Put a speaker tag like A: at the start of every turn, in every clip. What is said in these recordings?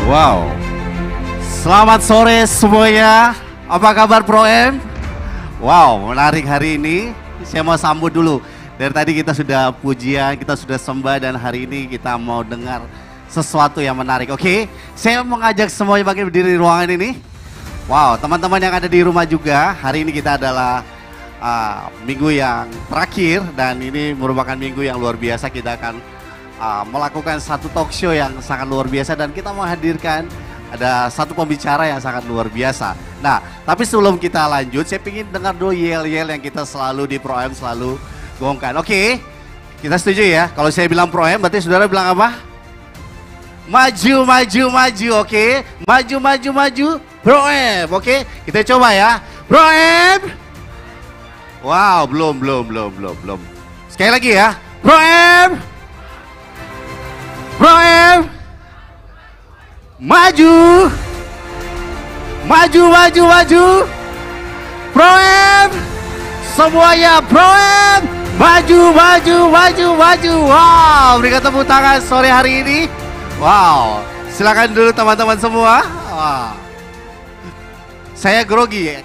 A: Wow, selamat sore semuanya. Apa kabar Pro M? Wow, menarik hari ini. Saya mau sambut dulu. Dari tadi kita sudah pujian, kita sudah sembah, dan hari ini kita mau dengar sesuatu yang menarik. Oke, saya mengajak semuanya bagi berdiri di ruangan ini. Wow, teman-teman yang ada di rumah juga, hari ini kita adalah minggu yang terakhir, dan ini merupakan minggu yang luar biasa. Kita akan melakukan satu talk show yang sangat luar biasa, dan kita menghadirkan ada satu pembicara yang sangat luar biasa. Nah, tapi sebelum kita lanjut, saya ingin dengar dulu yel-yel yang kita selalu di Pro M selalu gongkan. Oke, kita setuju ya? Kalau saya bilang Pro M, berarti saudara bilang apa? Maju, maju, maju, oke? Maju, maju, maju, Pro M, oke? Kita coba ya, Pro M. Wow, belum. Sekali lagi ya, Pro M. Pro M. Maju. Maju, maju, maju. Pro M. Semuanya Pro M. Maju, maju, maju, maju. Wow, berikan tepuk tangan sore hari ini. Wow, silakan dulu teman-teman semua. Wow. Saya grogi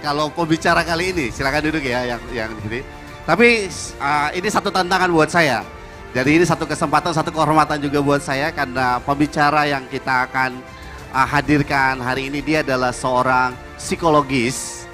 A: kalau pembicara kali ini. Silakan duduk ya yang di sini. Tapi ini satu tantangan buat saya. Jadi ini satu kesempatan, satu kehormatan juga buat saya, karena pembicara yang kita akan hadirkan hari ini dia adalah seorang psikologis.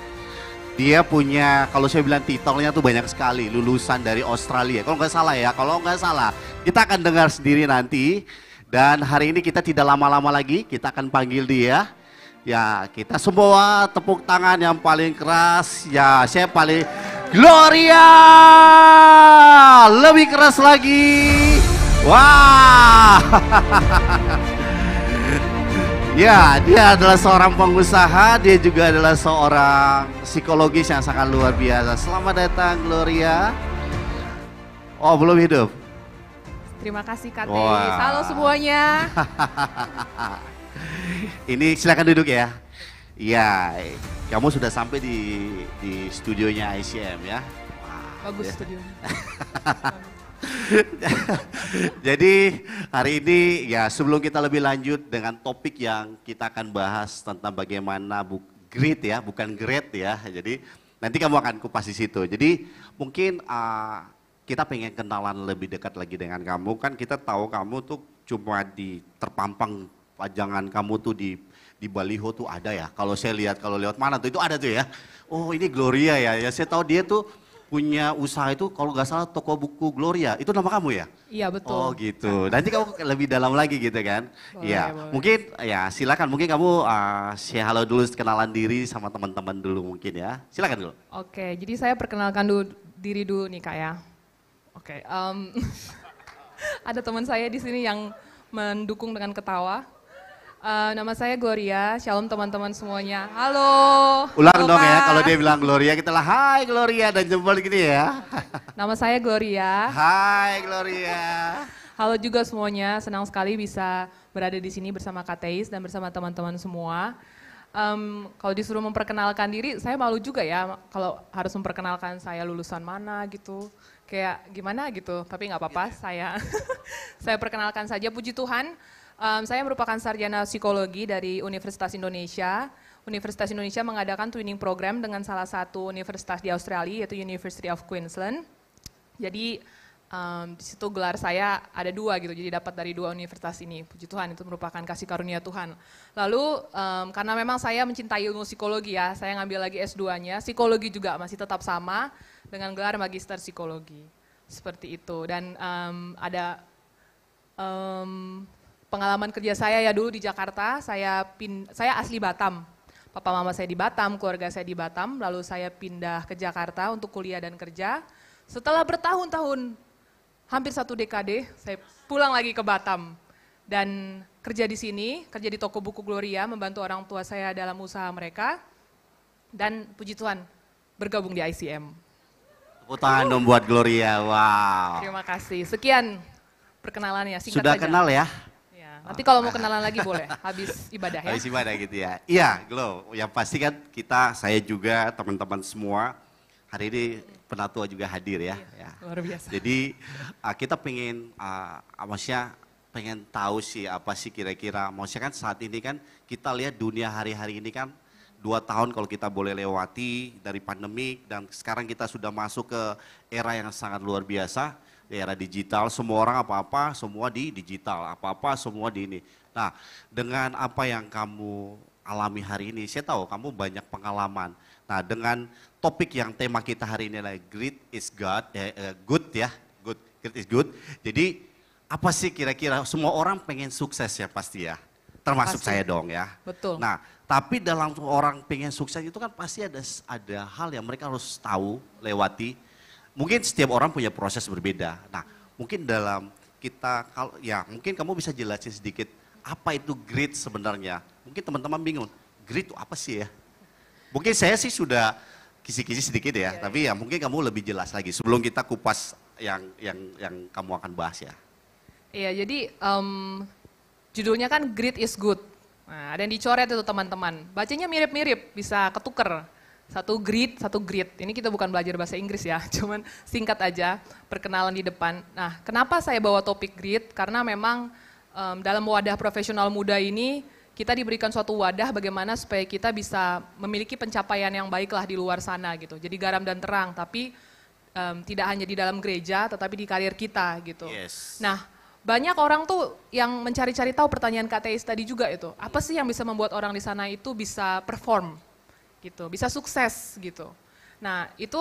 A: Dia punya, kalau saya bilang titelnya tuh banyak sekali, lulusan dari Australia. Kalau nggak salah ya, kalau nggak salah. Kita akan dengar sendiri nanti. Dan hari ini kita tidak lama-lama lagi, kita akan panggil dia. Ya, kita semua tepuk tangan yang paling keras. Ya, saya paling Gloria, lebih keras lagi. Wah. Ya, dia adalah seorang pengusaha, dia juga adalah seorang psikologis yang sangat luar biasa. Selamat datang Gloria. Oh, belum hidup.
B: Terima kasih Kak Teis. Halo semuanya.
A: Ini silakan duduk ya. Iya, kamu sudah sampai di studionya ICM ya.
B: Bagus
A: ya.
B: studionya.
A: Jadi hari ini ya, sebelum kita lebih lanjut dengan topik yang kita akan bahas tentang bagaimana grade ya, bukan grade ya. Jadi nanti kamu akan kupas di situ. Jadi mungkin kita pengen kenalan lebih dekat lagi dengan kamu. Kan kita tahu kamu tuh cuma terpampang pajangan kamu tuh di baliho tuh ada ya. Kalau saya lihat, kalau lewat mana tuh itu ada tuh ya. Oh, ini Gloria ya. Ya saya tahu dia tuh punya usaha itu, kalau nggak salah toko buku Gloria. Itu nama kamu ya?
B: Iya betul.
A: Oh gitu. Nanti kamu lebih dalam lagi gitu kan? Iya.
B: Boleh.
A: Mungkin ya silakan. Mungkin kamu say halo dulu, kenalan diri sama teman-teman dulu mungkin ya. Silakan dulu.
B: Oke, jadi saya perkenalkan diri dulu nih Kak ya. Oke. Ada teman saya di sini yang mendukung dengan ketawa. Nama saya Gloria, shalom teman-teman semuanya. Halo.
A: Ulang
B: halo,
A: dong ya,
B: Kak.
A: kalau dia bilang Gloria, kita lah hai Gloria dan jempol gini ya.
B: Nama saya Gloria.
A: Hai Gloria.
B: Halo juga semuanya, senang sekali bisa berada di sini bersama Kak Teis dan bersama teman-teman semua. Kalau disuruh memperkenalkan diri, saya malu juga ya kalau harus memperkenalkan saya lulusan mana gitu. Kayak gimana gitu, tapi nggak apa-apa, saya perkenalkan saja. Puji Tuhan. Saya merupakan sarjana psikologi dari Universitas Indonesia. Universitas Indonesia mengadakan twinning program dengan salah satu universitas di Australia, yaitu University of Queensland. Jadi di situ gelar saya ada 2 gitu, jadi dapat dari 2 universitas ini. Puji Tuhan, itu merupakan kasih karunia Tuhan. Lalu karena memang saya mencintai ilmu psikologi ya, saya ngambil lagi S2-nya, psikologi juga masih tetap sama dengan gelar magister psikologi. Seperti itu, dan ada pengalaman kerja saya ya dulu di Jakarta, saya asli Batam. Papa mama saya di Batam, keluarga saya di Batam, lalu saya pindah ke Jakarta untuk kuliah dan kerja. Setelah bertahun-tahun, hampir 1 dekade, saya pulang lagi ke Batam. Dan kerja di sini, kerja di toko buku Gloria, membantu orang tua saya dalam usaha mereka. Dan puji Tuhan, bergabung di ICM.
A: Tepuk tangan dong buat Gloria, wow.
B: Terima kasih, sekian perkenalannya, singkat
A: Sudah
B: saja.
A: kenal ya?
B: Nanti kalau mau kenalan lagi boleh, habis ibadah ya.
A: Habis ibadah gitu ya. Iya, Glo. Yang pasti kan saya juga, teman-teman semua, hari ini penatua juga hadir ya.
B: Iya, luar biasa.
A: Jadi kita pengen, maksudnya pengen tahu sih apa sih kira-kira, maksudnya kan saat ini kan kita lihat dunia hari-hari ini kan 2 tahun kalau kita boleh lewati dari pandemi dan sekarang kita sudah masuk ke era yang sangat luar biasa, era digital, semua orang apa-apa semua di digital, apa-apa semua di ini. Nah dengan apa yang kamu alami hari ini, saya tahu kamu banyak pengalaman. Nah dengan topik yang tema kita hari ini adalah great is God, good ya, great is good. Jadi apa sih kira-kira semua orang pengen sukses ya pasti ya, termasuk
B: Pasti.
A: saya dong ya.
B: Betul.
A: Nah tapi dalam orang pengen sukses itu kan pasti ada hal yang mereka harus tahu, lewati. Mungkin setiap orang punya proses berbeda. Nah mungkin dalam kita, ya mungkin kamu bisa jelasin sedikit apa itu grit sebenarnya. Mungkin teman-teman bingung, grit itu apa sih ya? Mungkin saya sih sudah kisi-kisi sedikit ya, tapi ya mungkin kamu lebih jelas lagi sebelum kita kupas yang kamu akan bahas ya.
B: Iya, jadi judulnya kan Grit is Good. Nah, ada yang dicoret itu teman-teman. Bacanya mirip-mirip, bisa ketuker. Satu grit, satu grit. Ini kita bukan belajar bahasa Inggris ya, cuman singkat aja perkenalan di depan. Nah, kenapa saya bawa topik grit? Karena memang dalam wadah profesional muda ini, kita diberikan suatu wadah bagaimana supaya kita bisa memiliki pencapaian yang baiklah di luar sana gitu. Jadi garam dan terang, tapi tidak hanya di dalam gereja, tetapi di karir kita gitu.
A: Yes.
B: Nah, banyak orang tuh yang mencari-cari tahu pertanyaan Kak Teis tadi juga itu. Apa sih yang bisa membuat orang di sana itu bisa perform gitu, bisa sukses gitu. Nah, itu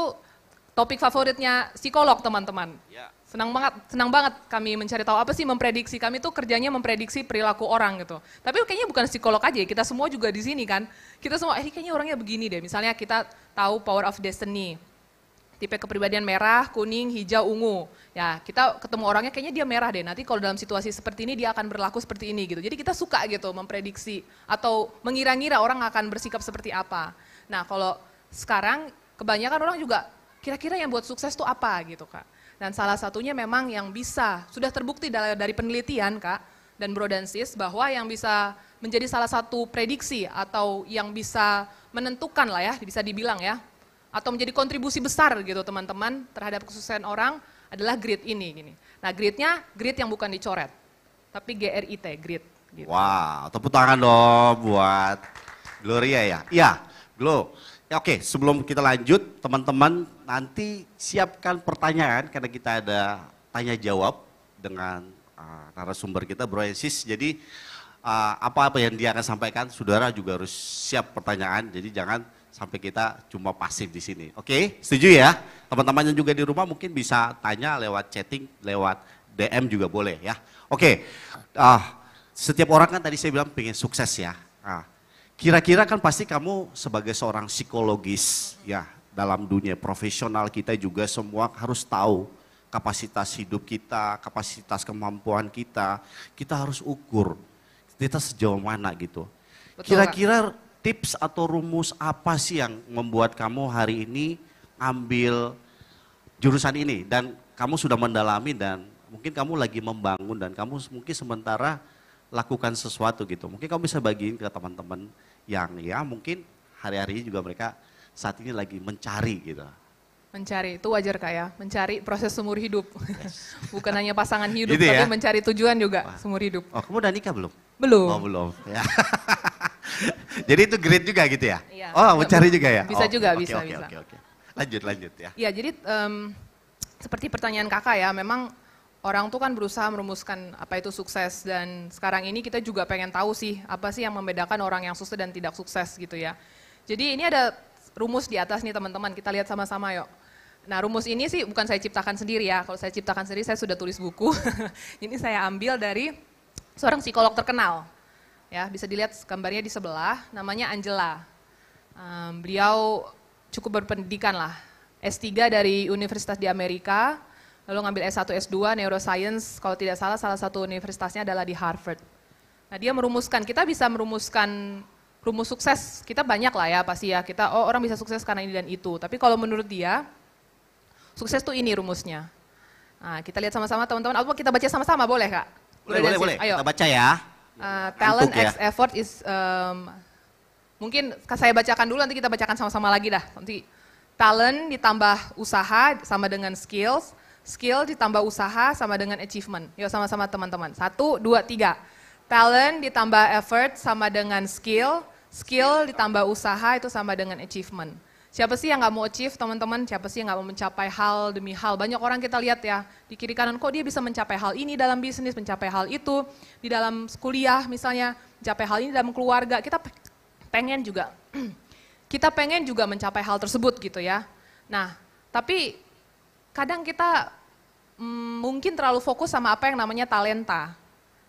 B: topik favoritnya psikolog teman-teman.
A: Ya.
B: Senang banget kami mencari tahu apa sih memprediksi. Kami tuh kerjanya memprediksi perilaku orang gitu. Tapi kayaknya bukan psikolog aja, kita semua juga di sini kan. Kita semua, kayaknya orangnya begini deh. Misalnya kita tahu power of destiny. Tipe kepribadian merah, kuning, hijau, ungu. Ya, kita ketemu orangnya kayaknya dia merah deh. Nanti kalau dalam situasi seperti ini dia akan berlaku seperti ini gitu. Jadi kita suka gitu memprediksi atau mengira-ngira orang akan bersikap seperti apa. Nah, kalau sekarang kebanyakan orang juga kira-kira yang buat sukses tuh apa gitu, Kak. Dan salah satunya memang yang bisa, sudah terbukti dari penelitian, Kak, dan Bro dan Sis, bahwa yang bisa menjadi salah satu prediksi atau yang bisa menentukan lah ya, bisa dibilang ya, atau menjadi kontribusi besar gitu teman-teman terhadap kesuksesan orang adalah grit ini gini. Nah, gritnya grit yang bukan dicoret, tapi GRIT, grit. Gitu.
A: Wow, tepuk tangan dong buat Gloria ya. Iya, Glo. Ya, oke, sebelum kita lanjut, teman-teman nanti siapkan pertanyaan karena kita ada tanya jawab dengan narasumber kita, Bro Sis. Jadi apa-apa yang dia akan sampaikan, saudara juga harus siap pertanyaan. Jadi jangan sampai kita cuma pasif di sini. Oke, setuju ya? Teman-teman yang juga di rumah mungkin bisa tanya lewat chatting, lewat DM juga boleh ya. Oke, setiap orang kan tadi saya bilang pengen sukses ya. Kira-kira kan pasti kamu sebagai seorang psikologis ya, dalam dunia profesional kita juga semua harus tahu kapasitas hidup kita, kapasitas kemampuan kita harus ukur kita sejauh mana gitu. Kira-kira tips atau rumus apa sih yang membuat kamu hari ini ambil jurusan ini dan kamu sudah mendalami dan mungkin kamu lagi membangun dan kamu mungkin sementara lakukan sesuatu gitu. Mungkin kamu bisa bagiin ke teman-teman yang ya mungkin hari-hari juga mereka saat ini lagi mencari gitu.
B: Mencari, itu wajar Kak ya, mencari proses seumur hidup. Yes. Bukan hanya pasangan hidup,
A: gitu
B: tapi
A: ya?
B: mencari tujuan juga seumur hidup.
A: Oh kamu udah nikah belum?
B: Belum.
A: Oh belum, ya. Jadi itu great juga gitu ya?
B: Iya.
A: Oh mencari juga ya?
B: Bisa juga,
A: oke,
B: bisa.
A: Oke. Lanjut ya.
B: Iya jadi seperti pertanyaan kakak ya, memang orang tuh kan berusaha merumuskan apa itu sukses dan sekarang ini kita juga pengen tahu sih apa sih yang membedakan orang yang sukses dan tidak sukses gitu ya. Jadi ini ada rumus di atas nih teman-teman, kita lihat sama-sama yuk. Nah rumus ini sih bukan saya ciptakan sendiri ya, kalau saya ciptakan sendiri saya sudah tulis buku. Ini saya ambil dari seorang psikolog terkenal. Ya, bisa dilihat gambarnya di sebelah, namanya Angela. Beliau cukup berpendidikan lah, S3 dari Universitas di Amerika, lalu ngambil S1, S2, Neuroscience, kalau tidak salah satu universitasnya adalah di Harvard. Nah dia merumuskan, kita bisa merumuskan rumus sukses, kita banyak lah ya pasti ya, kita orang bisa sukses karena ini dan itu, tapi kalau menurut dia, sukses tuh ini rumusnya. Nah kita lihat sama-sama teman-teman, atau kita baca sama-sama boleh Kak?
A: Boleh,
B: ayo.
A: Kita baca ya.
B: Talent
A: ya.
B: X effort is, mungkin saya bacakan dulu nanti kita bacakan sama-sama lagi dah. Nanti talent ditambah usaha sama dengan skills, Skill ditambah usaha sama dengan achievement. Yuk sama-sama teman-teman. 1, 2, 3. Talent ditambah effort sama dengan skill. Skill ditambah usaha itu sama dengan achievement. Siapa sih yang nggak mau achieve teman-teman? Siapa sih yang nggak mau mencapai hal demi hal? Banyak orang kita lihat ya, di kiri kanan kok dia bisa mencapai hal ini dalam bisnis, mencapai hal itu, di dalam kuliah misalnya, mencapai hal ini dalam keluarga. Kita pengen juga, kita pengen juga mencapai hal tersebut gitu ya. Nah, tapi kadang kita mungkin terlalu fokus sama apa yang namanya talenta.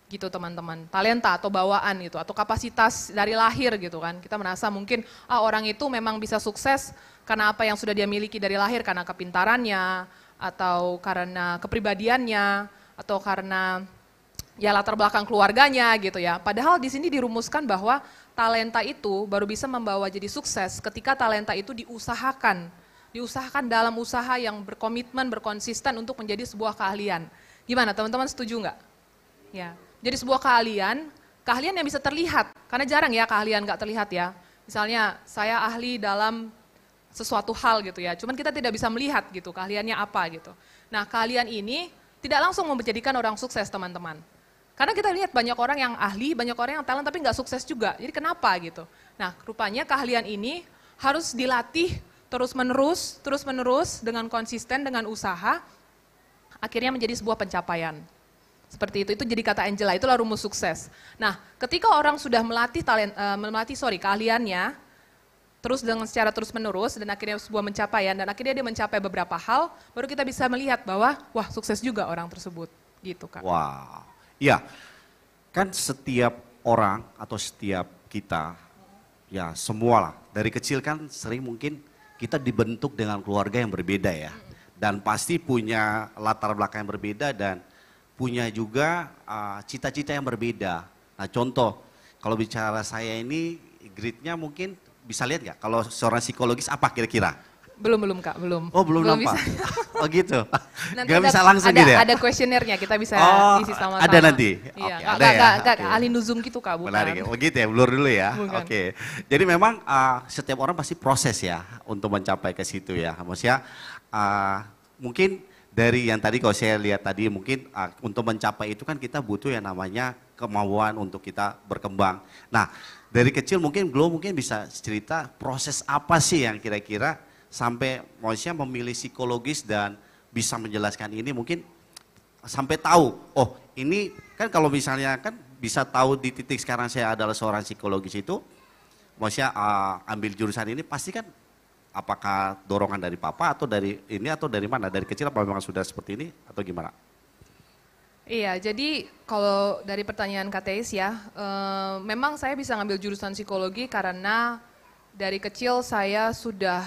B: Gitu teman-teman, talenta atau bawaan gitu, atau kapasitas dari lahir gitu kan. Kita merasa mungkin orang itu memang bisa sukses karena apa yang sudah dia miliki dari lahir, karena kepintarannya, atau karena kepribadiannya, atau karena ya latar belakang keluarganya gitu ya. Padahal di sini dirumuskan bahwa talenta itu baru bisa membawa jadi sukses ketika talenta itu diusahakan. Diusahakan dalam usaha yang berkomitmen, berkonsisten untuk menjadi sebuah keahlian. Gimana teman-teman, setuju nggak? Ya. Jadi sebuah keahlian yang bisa terlihat, karena jarang ya keahlian nggak terlihat ya. Misalnya saya ahli dalam sesuatu hal gitu ya, cuman kita tidak bisa melihat gitu keahliannya apa gitu. Nah keahlian ini tidak langsung menjadikan orang sukses teman-teman. Karena kita lihat banyak orang yang ahli, banyak orang yang talent tapi nggak sukses juga, jadi kenapa gitu. Nah rupanya keahlian ini harus dilatih terus-menerus dengan konsisten, dengan usaha, akhirnya menjadi sebuah pencapaian. Seperti itu jadi kata Angela, itulah rumus sukses. Nah, ketika orang sudah melatih keahliannya, terus dengan secara terus-menerus, dan akhirnya sebuah pencapaian, dan akhirnya dia mencapai beberapa hal, baru kita bisa melihat bahwa, wah sukses juga orang tersebut, gitu Kak.
A: Wah, iya, kan setiap orang atau setiap kita, ya semua lah, dari kecil kan sering mungkin kita dibentuk dengan keluarga yang berbeda ya, dan pasti punya latar belakang yang berbeda, dan punya juga cita-cita yang berbeda. Nah contoh, kalau bicara saya ini gridnya mungkin bisa lihat nggak? Kalau seorang psikologis apa kira-kira?
B: Belum Kak, belum.
A: Oh belum nampak? Oh gitu?
B: Nanti
A: nggak bisa langsung gitu ya?
B: Ada kuesionernya, kita bisa isi sama-sama.
A: Ada nanti?
B: Iya,
A: Oke, ada ya?
B: Nggak ahli nuzum gitu Kak, bukan.
A: Menarik, begitu ya, blur dulu ya?
B: Bukan.
A: Oke, jadi memang setiap orang pasti proses ya untuk mencapai ke situ ya. Maksudnya mungkin dari yang tadi kalau saya lihat tadi mungkin untuk mencapai itu kan kita butuh yang namanya kemauan untuk kita berkembang. Nah dari kecil mungkin Glo mungkin bisa cerita proses apa sih yang kira-kira sampai maksudnya memilih psikologis dan bisa menjelaskan ini mungkin sampai tahu, oh ini kan kalau misalnya kan bisa tahu di titik sekarang saya adalah seorang psikologis itu, maksudnya ambil jurusan ini pasti kan apakah dorongan dari papa atau dari ini atau dari mana? Dari kecil apa memang sudah seperti ini atau gimana?
B: Iya, jadi kalau dari pertanyaan Kateis ya, memang saya bisa ngambil jurusan psikologi karena dari kecil saya sudah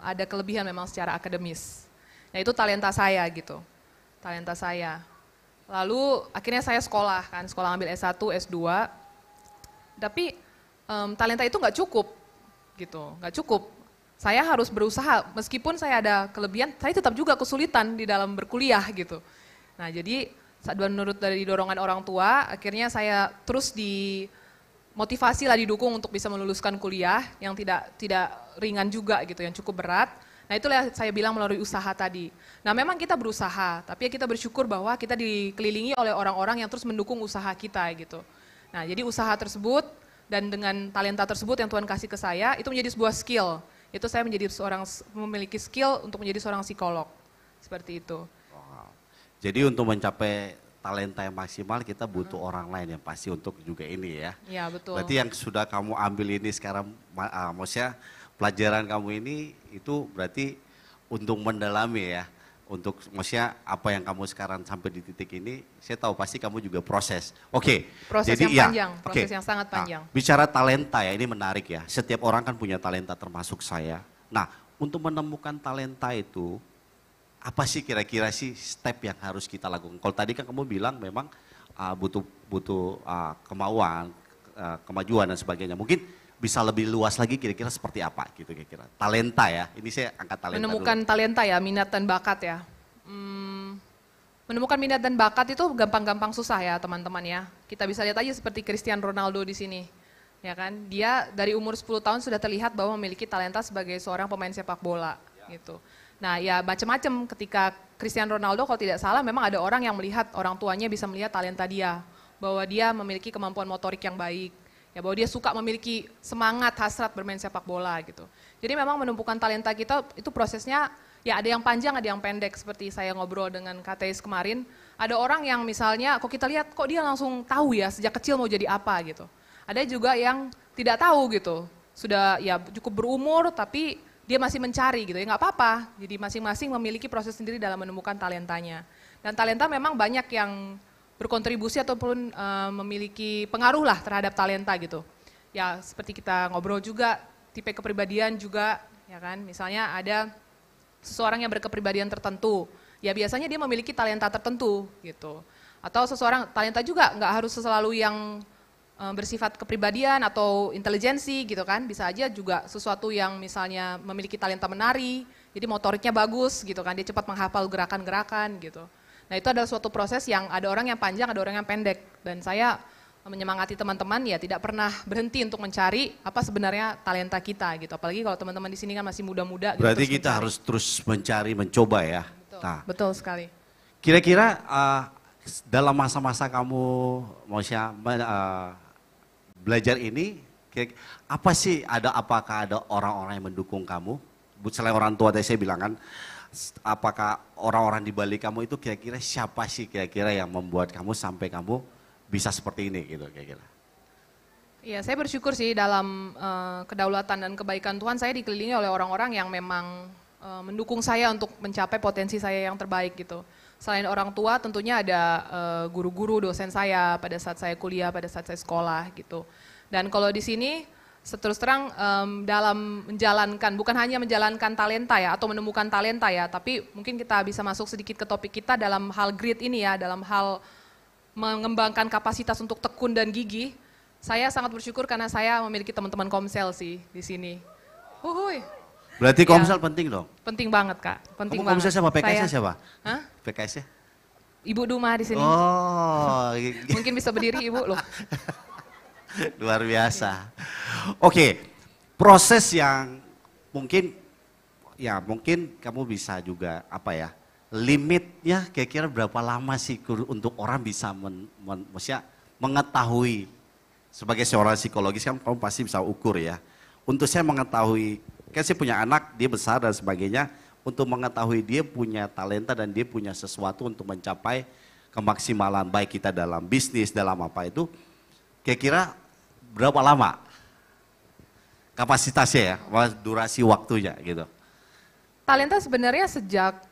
B: ada kelebihan memang secara akademis. Nah itu talenta saya gitu, talenta saya. Lalu akhirnya saya sekolah ngambil S1, S2, tapi talenta itu nggak cukup gitu, nggak cukup. Saya harus berusaha, meskipun saya ada kelebihan, saya tetap juga kesulitan di dalam berkuliah gitu. Nah jadi menurut dari dorongan orang tua, akhirnya saya terus dimotivasi lah, didukung untuk bisa meluluskan kuliah yang tidak ringan juga gitu, yang cukup berat. Nah itulah saya bilang melalui usaha tadi. Nah memang kita berusaha, tapi kita bersyukur bahwa kita dikelilingi oleh orang-orang yang terus mendukung usaha kita gitu. Nah jadi usaha tersebut dan dengan talenta tersebut yang Tuhan kasih ke saya, itu menjadi sebuah skill. Itu saya memiliki skill untuk menjadi seorang psikolog, seperti itu.
A: Wow. Jadi untuk mencapai talenta yang maksimal kita butuh orang lain yang pasti untuk juga ini ya.
B: Iya betul.
A: Berarti yang sudah kamu ambil ini sekarang, maksudnya pelajaran kamu ini itu berarti untuk mendalami ya. Untuk maksudnya apa yang kamu sekarang sampai di titik ini, saya tahu pasti kamu juga proses. Oke.
B: Proses
A: jadi,
B: yang panjang,
A: ya,
B: proses yang sangat panjang.
A: Nah, bicara talenta ya, ini menarik ya. Setiap orang kan punya talenta termasuk saya. Nah, untuk menemukan talenta itu, apa sih kira-kira sih step yang harus kita lakukan? Kalau tadi kan kamu bilang memang butuh kemauan, kemajuan dan sebagainya. Mungkin bisa lebih luas lagi kira-kira seperti apa gitu kira-kira. Talenta ya, ini saya angkat talenta
B: menemukan
A: dulu.
B: Talenta ya, minat dan bakat ya. Menemukan minat dan bakat itu gampang-gampang susah ya teman-teman ya. Kita bisa lihat aja seperti Cristiano Ronaldo di sini. Ya kan, dia dari umur 10 tahun sudah terlihat bahwa memiliki talenta sebagai seorang pemain sepak bola gitu. Nah ya macam-macam ketika Cristiano Ronaldo kalau tidak salah memang ada orang yang melihat, orang tuanya bisa melihat talenta dia. Bahwa dia memiliki kemampuan motorik yang baik. Ya bahwa dia suka memiliki semangat, hasrat bermain sepak bola gitu. Jadi memang menumpukan talenta kita itu prosesnya ya ada yang panjang, ada yang pendek. Seperti saya ngobrol dengan Kak Theis kemarin, ada orang yang misalnya kok kita lihat kok dia langsung tahu ya sejak kecil mau jadi apa gitu. Ada juga yang tidak tahu gitu, sudah ya cukup berumur tapi dia masih mencari gitu ya nggak apa-apa. Jadi masing-masing memiliki proses sendiri dalam menemukan talentanya. Dan talenta memang banyak yang berkontribusi ataupun memiliki pengaruh lah terhadap talenta gitu. Ya seperti kita ngobrol juga, tipe kepribadian juga, ya kan. Misalnya ada seseorang yang berkepribadian tertentu, ya biasanya dia memiliki talenta tertentu gitu. Atau seseorang talenta juga nggak harus selalu yang bersifat kepribadian atau intelijensi gitu kan. Bisa aja juga sesuatu yang misalnya memiliki talenta menari, jadi motoriknya bagus gitu kan, dia cepat menghafal gerakan-gerakan gitu. Nah itu adalah suatu proses yang ada orang yang panjang, ada orang yang pendek. Dan saya menyemangati teman-teman ya tidak pernah berhenti untuk mencari apa sebenarnya talenta kita gitu. Apalagi kalau teman-teman di sini kan masih muda-muda.
A: Berarti
B: gitu,
A: kita harus terus mencari, mencoba ya.
B: Betul,
A: Nah,
B: betul sekali.
A: kira-kira dalam masa-masa kamu Mosya belajar ini, apa sih apakah ada orang-orang yang mendukung kamu? Selain orang tua tadi saya bilang kan, apakah orang-orang di balik kamu itu kira-kira siapa sih kira-kira yang membuat kamu sampai kamu bisa seperti ini gitu kira-kira?
B: Iya, saya bersyukur sih dalam kedaulatan dan kebaikan Tuhan saya dikelilingi oleh orang-orang yang memang mendukung saya untuk mencapai potensi saya yang terbaik gitu. Selain orang tua tentunya ada guru-guru, dosen saya pada saat saya kuliah, pada saat saya sekolah gitu. Dan kalau di sini terus terang dalam menjalankan, bukan hanya menjalankan talenta ya atau menemukan talenta ya, tapi mungkin kita bisa masuk sedikit ke topik kita dalam hal grit ini ya, dalam hal mengembangkan kapasitas untuk tekun dan gigih. Saya sangat bersyukur karena saya memiliki teman-teman Komsel sih di sini. Huhuy.
A: Berarti
B: Ya.
A: Komsel penting dong?
B: Penting banget Kak, penting
A: Kamu
B: banget.
A: Komsel siapa? PKS-nya
B: Saya-
A: siapa?
B: Hah?
A: PKS-nya?
B: Ibu Duma di sini.
A: Oh,
B: Mungkin bisa berdiri Ibu loh.
A: luar biasa. Oke, proses yang mungkin kamu bisa juga apa ya, limitnya kira-kira berapa lama sih untuk orang bisa maksudnya mengetahui sebagai seorang psikologis kan kamu pasti bisa ukur ya. Untuk saya mengetahui, kan saya punya anak, dia besar dan sebagainya, untuk mengetahui dia punya talenta dan dia punya sesuatu untuk mencapai kemaksimalan baik kita dalam bisnis, dalam apa itu, kira-kira berapa lama kapasitasnya ya, durasi waktunya gitu.
B: Talenta sebenarnya sejak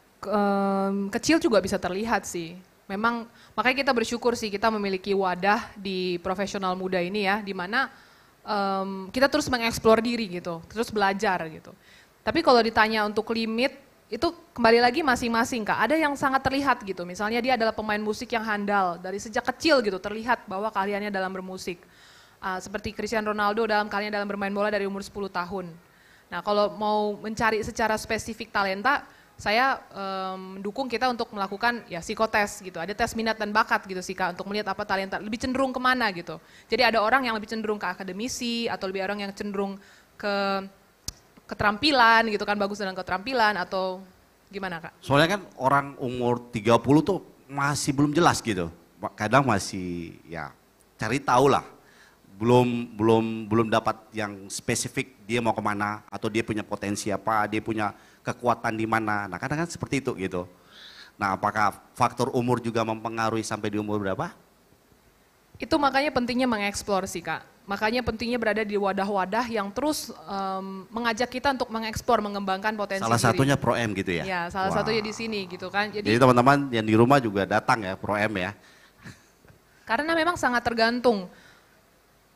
B: kecil juga bisa terlihat sih. Memang makanya kita bersyukur sih kita memiliki wadah di profesional muda ini ya, di mana kita terus mengeksplor diri gitu, terus belajar gitu. Tapi kalau ditanya untuk limit, itu kembali lagi masing-masing Kak. Ada yang sangat terlihat gitu, misalnya dia adalah pemain musik yang handal, dari sejak kecil gitu terlihat bahwa keahliannya dalam bermusik. Seperti Cristiano Ronaldo dalam keahliannya dalam bermain bola dari umur 10 tahun. Nah kalau mau mencari secara spesifik talenta, saya mendukung kita untuk melakukan ya psikotes gitu. Ada tes minat dan bakat gitu sih Kak untuk melihat apa talenta, lebih cenderung kemana gitu. Jadi ada orang yang lebih cenderung ke akademisi atau lebih orang yang cenderung ke keterampilan gitu kan, bagus dalam keterampilan atau gimana Kak?
A: Soalnya kan orang umur 30 tuh masih belum jelas gitu. Kadang masih ya cari tahu lah. Belum dapat yang spesifik dia mau kemana atau dia punya potensi apa, dia punya kekuatan di mana. Nah kadang kan seperti itu gitu. Nah apakah faktor umur juga mempengaruhi sampai di umur berapa?
B: Itu makanya pentingnya mengeksplor sih Kak. Makanya pentingnya berada di wadah-wadah yang terus mengajak kita untuk mengeksplor, mengembangkan potensi
A: Salah
B: diri.
A: satunya Pro M gitu ya?
B: Ya, salah satunya di sini gitu kan.
A: Jadi teman-teman yang di rumah juga datang ya Pro M ya?
B: Karena memang sangat tergantung.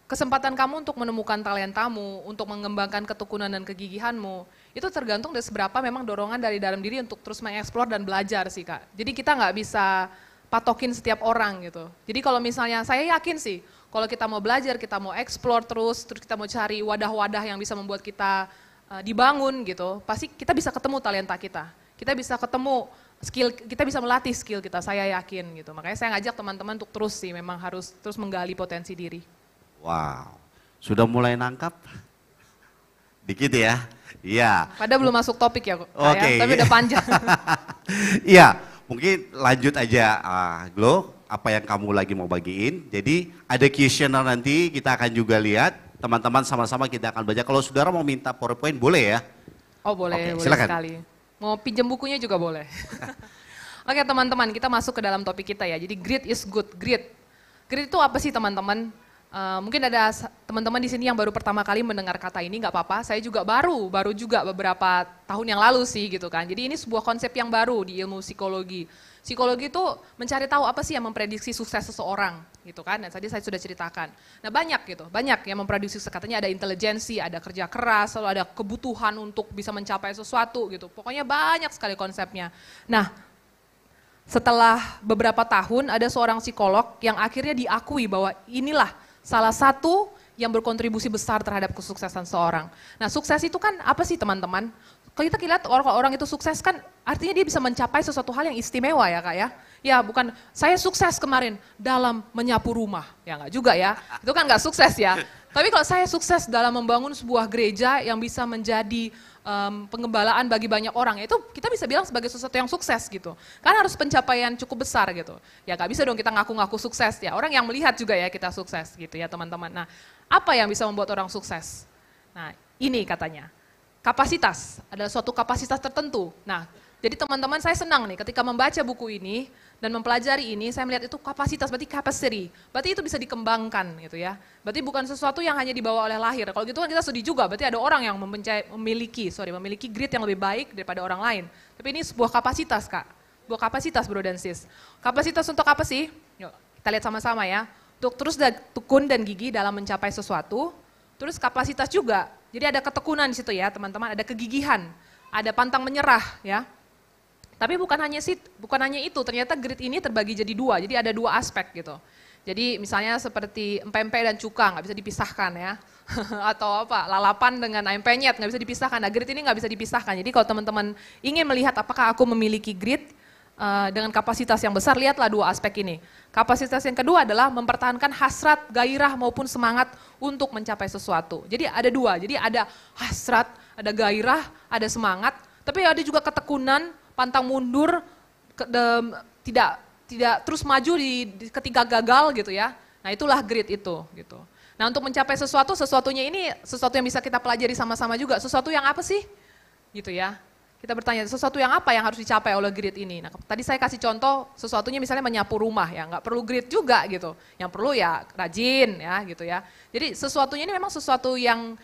B: Kesempatan kamu untuk menemukan talentamu, untuk mengembangkan ketekunan dan kegigihanmu, itu tergantung dari seberapa memang dorongan dari dalam diri untuk terus mengeksplor dan belajar sih Kak. Jadi kita nggak bisa patokin setiap orang gitu. Jadi kalau misalnya saya yakin sih, kalau kita mau belajar, kita mau eksplor terus kita mau cari wadah-wadah yang bisa membuat kita dibangun gitu, pasti kita bisa ketemu talenta kita. Kita bisa ketemu skill, kita bisa melatih skill kita, saya yakin gitu. Makanya saya ngajak teman-teman untuk terus sih, memang harus terus menggali potensi diri.
A: Wow, sudah mulai nangkap Dikit ya. Iya.
B: Padahal belum masuk topik ya, Kak,
A: Oke.
B: ya, tapi udah panjang.
A: Iya, mungkin lanjut aja, Glo, apa yang kamu lagi mau bagiin. Jadi ada questionnaire nanti kita akan juga lihat, teman-teman sama-sama kita akan baca. Kalau saudara mau minta PowerPoint boleh ya?
B: Oh boleh,
A: Oke,
B: boleh
A: silakan.
B: sekali. Mau pinjam bukunya juga boleh. Oke teman-teman, kita masuk ke dalam topik kita ya. Jadi grit is good, grit. Grit itu apa sih teman-teman? Mungkin ada teman-teman di sini yang baru pertama kali mendengar kata ini, nggak apa-apa. Saya juga baru juga beberapa tahun yang lalu sih gitu kan. Jadi ini sebuah konsep yang baru di ilmu psikologi. Psikologi itu mencari tahu apa sih yang memprediksi sukses seseorang gitu kan. Dan tadi saya sudah ceritakan. Nah banyak gitu, banyak yang memprediksi sukses. Katanya ada intelijensi, ada kerja keras, lalu ada kebutuhan untuk bisa mencapai sesuatu gitu. Pokoknya banyak sekali konsepnya. Nah setelah beberapa tahun ada seorang psikolog yang akhirnya diakui bahwa inilah salah satu yang berkontribusi besar terhadap kesuksesan seorang. Nah sukses itu kan apa sih teman-teman? Kalau kita lihat orang itu sukses kan artinya dia bisa mencapai sesuatu hal yang istimewa ya Kak ya. Ya bukan saya sukses kemarin dalam menyapu rumah, ya enggak juga ya. Itu kan enggak sukses ya. Tapi kalau saya sukses dalam membangun sebuah gereja yang bisa menjadi pengembalaan bagi banyak orang, itu kita bisa bilang sebagai sesuatu yang sukses gitu. Karena harus pencapaian cukup besar gitu. Ya gak bisa dong kita ngaku-ngaku sukses ya, orang yang melihat juga ya kita sukses gitu ya teman-teman. Nah apa yang bisa membuat orang sukses? Nah ini katanya, kapasitas adalah suatu kapasitas tertentu. Nah jadi teman-teman saya senang nih ketika membaca buku ini dan mempelajari ini, saya melihat itu kapasitas, berarti capacity. Berarti itu bisa dikembangkan gitu ya. Berarti bukan sesuatu yang hanya dibawa oleh lahir. Kalau gitu kan kita sedih juga, berarti ada orang yang memiliki grit yang lebih baik daripada orang lain. Tapi ini sebuah kapasitas Kak, sebuah kapasitas bro dan sis. Kapasitas untuk apa sih? Yuk kita lihat sama-sama ya. Untuk terus tekun dan gigih dalam mencapai sesuatu, terus kapasitas juga. Jadi ada ketekunan di situ ya teman-teman, ada kegigihan, ada pantang menyerah ya. Tapi bukan hanya itu, ternyata grit ini terbagi jadi dua, jadi ada dua aspek gitu. Jadi misalnya seperti empek-empek dan cuka nggak bisa dipisahkan ya, atau apa lalapan dengan ayam penyet nggak bisa dipisahkan. Nah grit ini nggak bisa dipisahkan. Jadi kalau teman-teman ingin melihat apakah aku memiliki grit dengan kapasitas yang besar, lihatlah dua aspek ini. Kapasitas yang kedua adalah mempertahankan hasrat, gairah maupun semangat untuk mencapai sesuatu. Jadi ada dua, jadi ada hasrat, ada gairah, ada semangat, tapi ada juga ketekunan, pantang mundur, tidak terus maju ketika gagal gitu ya. Nah itulah grit itu gitu. Nah untuk mencapai sesuatunya ini sesuatu yang bisa kita pelajari sama-sama juga. Sesuatu yang apa sih? Gitu ya. Kita bertanya sesuatu yang apa yang harus dicapai oleh grit ini. Nah tadi saya kasih contoh sesuatunya misalnya menyapu rumah ya, nggak perlu grit juga gitu. Yang perlu ya rajin ya gitu ya. Jadi sesuatunya ini memang sesuatu yang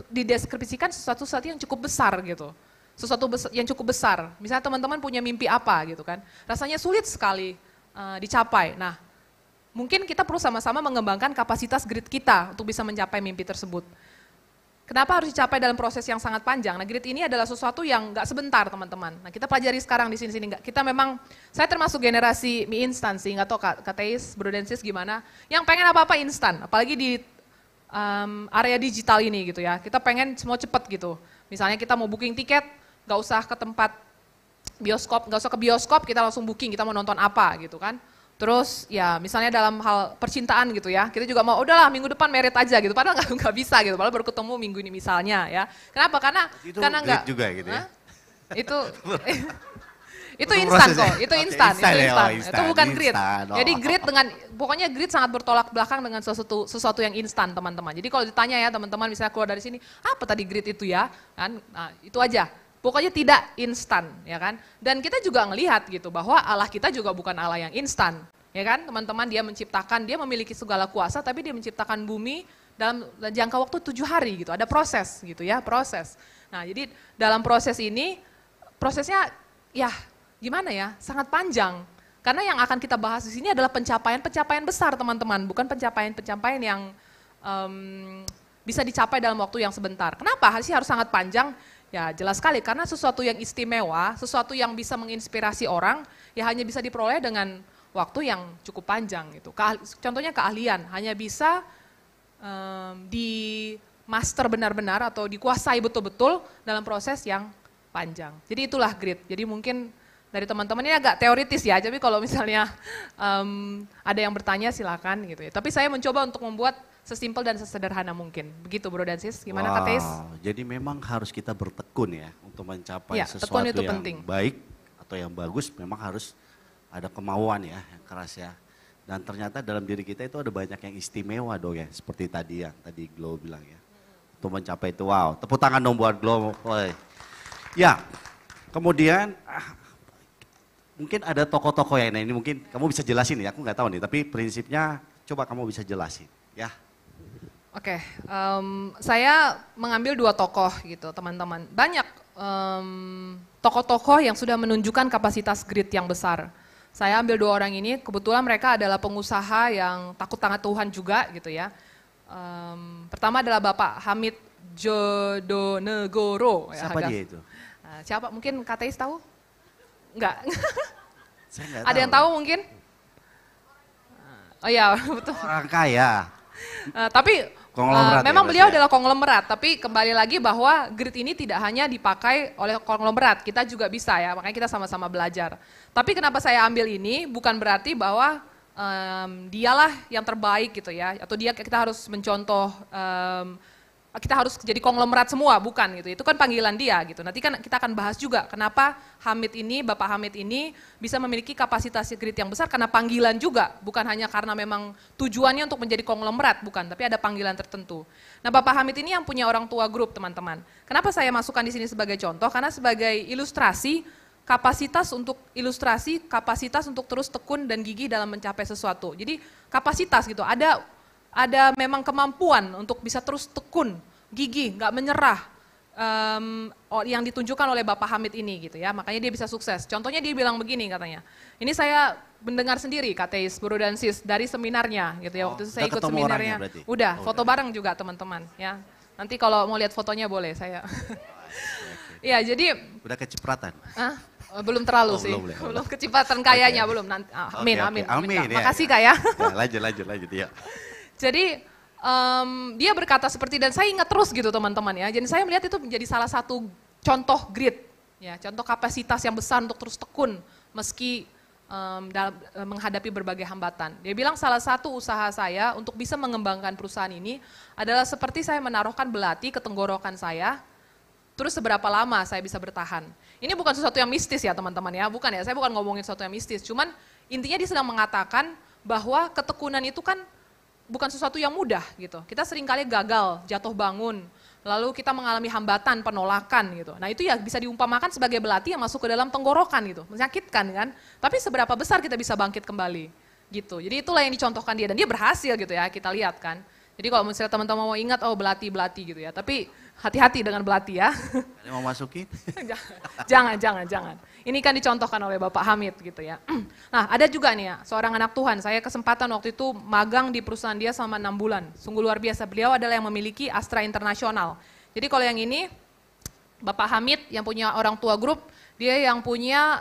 B: dideskripsikan sesuatu yang cukup besar gitu. Sesuatu yang cukup besar. Misalnya teman-teman punya mimpi apa gitu kan. Rasanya sulit sekali dicapai. Nah, mungkin kita perlu sama-sama mengembangkan kapasitas grit kita untuk bisa mencapai mimpi tersebut. Kenapa harus dicapai dalam proses yang sangat panjang? Nah, grit ini adalah sesuatu yang nggak sebentar, teman-teman. Nah, kita pelajari sekarang di sini-sini. Kita memang, saya termasuk generasi mie instan sih, nggak tahu Kak Teis, Bro Densis gimana. Yang pengen apa-apa instan, apalagi di area digital ini gitu ya. Kita pengen semua cepet gitu. Misalnya kita mau booking tiket, nggak usah ke tempat bioskop, nggak usah ke bioskop, kita langsung booking, kita mau nonton apa gitu kan. Terus ya misalnya dalam hal percintaan gitu ya, kita juga mau udahlah minggu depan merit aja gitu, padahal nggak bisa gitu, padahal baru ketemu minggu ini misalnya ya. Kenapa? Karena nggak
A: juga gitu ya.
B: Itu instan kok, itu instan, itu bukan grit.
A: Oh.
B: Jadi grit pokoknya grit sangat bertolak belakang dengan sesuatu yang instan teman-teman. Jadi kalau ditanya ya teman-teman misalnya keluar dari sini, apa tadi grit itu ya? Kan, nah, itu aja. Pokoknya tidak instan, ya kan? Dan kita juga ngelihat gitu bahwa Allah kita juga bukan Allah yang instan, ya kan? Teman-teman dia menciptakan, dia memiliki segala kuasa, tapi dia menciptakan bumi dalam jangka waktu 7 hari gitu. Ada proses gitu ya, proses. Nah jadi dalam proses ini, prosesnya ya gimana ya, sangat panjang. Karena yang akan kita bahas di sini adalah pencapaian besar teman-teman, bukan pencapaian yang bisa dicapai dalam waktu yang sebentar. Kenapa sih harus sangat panjang? Ya jelas sekali, karena sesuatu yang istimewa, sesuatu yang bisa menginspirasi orang, ya hanya bisa diperoleh dengan waktu yang cukup panjang gitu. Contohnya keahlian, hanya bisa di master benar-benar atau dikuasai betul-betul dalam proses yang panjang. Jadi itulah grit. Jadi mungkin dari teman-teman ini agak teoritis ya, tapi kalau misalnya ada yang bertanya silakan gitu ya. Tapi saya mencoba untuk membuat sesimpel dan sesederhana mungkin. Begitu Bro dan Sis, gimana Kak Teis?
A: Jadi memang harus kita bertekun ya untuk mencapai
B: Ya,
A: sesuatu
B: tekun itu
A: yang
B: penting.
A: baik atau yang bagus, memang harus ada kemauan ya, yang keras ya. Dan ternyata dalam diri kita itu ada banyak yang istimewa dong ya, seperti tadi yang tadi Glow bilang ya. Untuk mencapai itu, wow, tepuk tangan dong buat Glow. Woy. Ya, kemudian mungkin ada tokoh-tokoh yang ini mungkin kamu bisa jelasin ya, aku nggak tahu nih, tapi prinsipnya coba kamu bisa jelasin ya.
B: Oke, saya mengambil 2 tokoh gitu teman-teman. Banyak tokoh-tokoh yang sudah menunjukkan kapasitas grit yang besar. Saya ambil 2 orang ini, kebetulan mereka adalah pengusaha yang takut sama Tuhan juga gitu ya. Pertama adalah Bapak Hamid Jodonegoro.
A: Siapa
B: ya,
A: dia itu?
B: Siapa? Mungkin Kak Teis tahu? Enggak.
A: Saya nggak
B: Ada yang tahu mungkin? Oh iya, betul.
A: Orang kaya.
B: Tapi
A: Konglomerat
B: memang
A: ya,
B: beliau
A: berarti ya?
B: adalah konglomerat, tapi kembali lagi bahwa grit ini tidak hanya dipakai oleh konglomerat, kita juga bisa ya, makanya kita sama-sama belajar. Tapi kenapa saya ambil ini bukan berarti bahwa dialah yang terbaik gitu ya, atau kita harus mencontoh, kita harus jadi konglomerat semua, bukan gitu. Itu kan panggilan dia gitu. Nanti kan kita akan bahas juga kenapa Bapak Hamid ini bisa memiliki kapasitas grit yang besar karena panggilan juga, bukan hanya karena memang tujuannya untuk menjadi konglomerat, bukan, tapi ada panggilan tertentu. Nah, Bapak Hamid ini yang punya orang tua grup, teman-teman. Kenapa saya masukkan di sini sebagai contoh? Karena sebagai ilustrasi kapasitas untuk terus tekun dan gigih dalam mencapai sesuatu. Jadi kapasitas gitu, ada memang kemampuan untuk bisa terus tekun, gigih, nggak menyerah, yang ditunjukkan oleh Bapak Hamid ini gitu ya, makanya dia bisa sukses. Contohnya dia bilang begini katanya, ini saya mendengar sendiri Kak Teis, Bro dan Sis dari seminarnya gitu ya, waktu itu saya ikut seminarnya, udah foto bareng juga teman-teman ya. Nanti kalau mau lihat fotonya boleh saya. Ya jadi.
A: Udah kecipratan?
B: Belum terlalu sih, belum kecipratan kayaknya belum. Nanti, amin. Makasih Kak ya.
A: Lanjut ya.
B: Jadi dia berkata seperti, dan saya ingat terus gitu teman-teman ya, jadi saya melihat itu menjadi salah satu contoh grit, ya, contoh kapasitas yang besar untuk terus tekun meski dalam menghadapi berbagai hambatan. Dia bilang salah satu usaha saya untuk bisa mengembangkan perusahaan ini adalah seperti saya menaruhkan belati ke tenggorokan saya, terus seberapa lama saya bisa bertahan. Ini bukan sesuatu yang mistis ya teman-teman ya, bukan ya, saya bukan ngomongin sesuatu yang mistis, cuman intinya dia sedang mengatakan bahwa ketekunan itu kan bukan sesuatu yang mudah gitu. Kita seringkali gagal, jatuh bangun, lalu kita mengalami hambatan, penolakan gitu. Nah itu ya bisa diumpamakan sebagai belati yang masuk ke dalam tenggorokan gitu, menyakitkan kan. Tapi seberapa besar kita bisa bangkit kembali gitu. Jadi itulah yang dicontohkan dia, dan dia berhasil gitu ya, kita lihat kan. Jadi kalau misalnya teman-teman mau ingat, oh belati gitu ya, tapi hati-hati dengan belati ya.
A: Ada yang mau masukin?
B: Jangan. Ini kan dicontohkan oleh Bapak Hamid gitu ya. Nah ada juga nih ya, seorang anak Tuhan, saya kesempatan waktu itu magang di perusahaan dia selama 6 bulan. Sungguh luar biasa, beliau adalah yang memiliki Astra Internasional. Jadi kalau yang ini, Bapak Hamid yang punya orang tua grup, dia yang punya,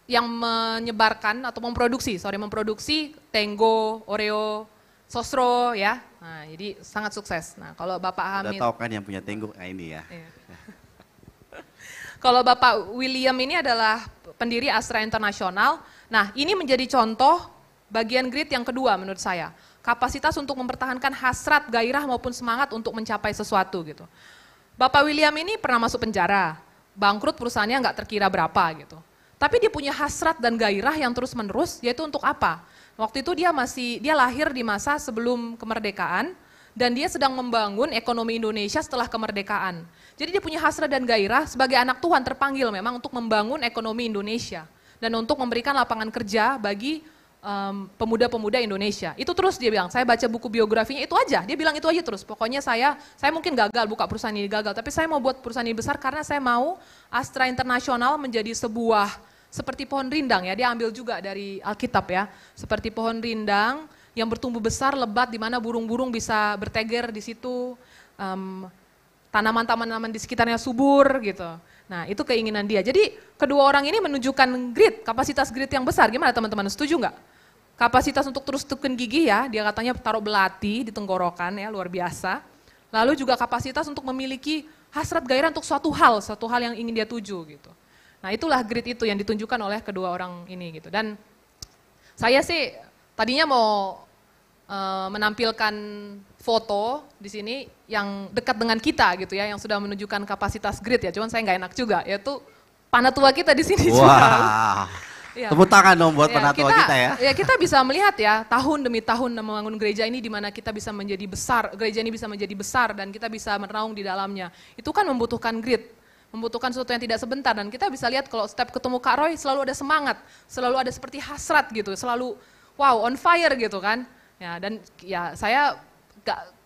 B: yang menyebarkan atau memproduksi Tango, Oreo, Sosro ya. Nah, jadi sangat sukses. Nah, kalau Bapak Hamid.
A: Udah tahu kan yang punya Tango, ini ya.
B: Iya. Kalau Bapak William ini adalah pendiri Astra Internasional. Nah, ini menjadi contoh bagian grit yang kedua menurut saya. Kapasitas untuk mempertahankan hasrat, gairah maupun semangat untuk mencapai sesuatu gitu. Bapak William ini pernah masuk penjara, bangkrut perusahaannya nggak terkira berapa gitu. Tapi dia punya hasrat dan gairah yang terus-menerus, yaitu untuk apa? Waktu itu dia lahir di masa sebelum kemerdekaan, dan dia sedang membangun ekonomi Indonesia setelah kemerdekaan. Jadi dia punya hasrat dan gairah sebagai anak Tuhan, terpanggil memang untuk membangun ekonomi Indonesia dan untuk memberikan lapangan kerja bagi pemuda-pemuda Indonesia. Itu terus dia bilang, saya baca buku biografinya itu aja, dia bilang itu aja terus. Pokoknya saya mungkin gagal buka perusahaan ini, gagal, tapi saya mau buat perusahaan ini besar karena saya mau Astra Internasional menjadi sebuah seperti pohon rindang ya, dia ambil juga dari Alkitab ya, seperti pohon rindang yang bertumbuh besar, lebat, di mana burung-burung bisa berteger di situ, tanaman-tanaman di sekitarnya subur gitu. Nah itu keinginan dia. Jadi kedua orang ini menunjukkan grit, kapasitas grit yang besar. Gimana teman-teman, setuju nggak? Kapasitas untuk terus tekun gigih ya, dia katanya taruh belati di tenggorokan ya, luar biasa. Lalu juga kapasitas untuk memiliki hasrat gairah untuk suatu hal yang ingin dia tuju gitu. Nah itulah grit itu yang ditunjukkan oleh kedua orang ini gitu. Dan saya sih tadinya mau menampilkan foto di sini yang dekat dengan kita gitu ya, yang sudah menunjukkan kapasitas grid ya. Cuman saya nggak enak juga, yaitu panatua kita di sini juga.
A: Wah,
B: Ya.
A: tepuk tangan dong buat
B: Ya,
A: penatua kita ya.
B: Ya kita bisa melihat ya tahun demi tahun membangun gereja ini di mana kita bisa menjadi besar, gereja ini bisa menjadi besar dan kita bisa menaung di dalamnya. Itu kan membutuhkan grit, membutuhkan sesuatu yang tidak sebentar dan kita bisa lihat kalau setiap ketemu Kak Roy selalu ada semangat, selalu ada seperti hasrat gitu, selalu wow on fire gitu kan. Ya dan ya saya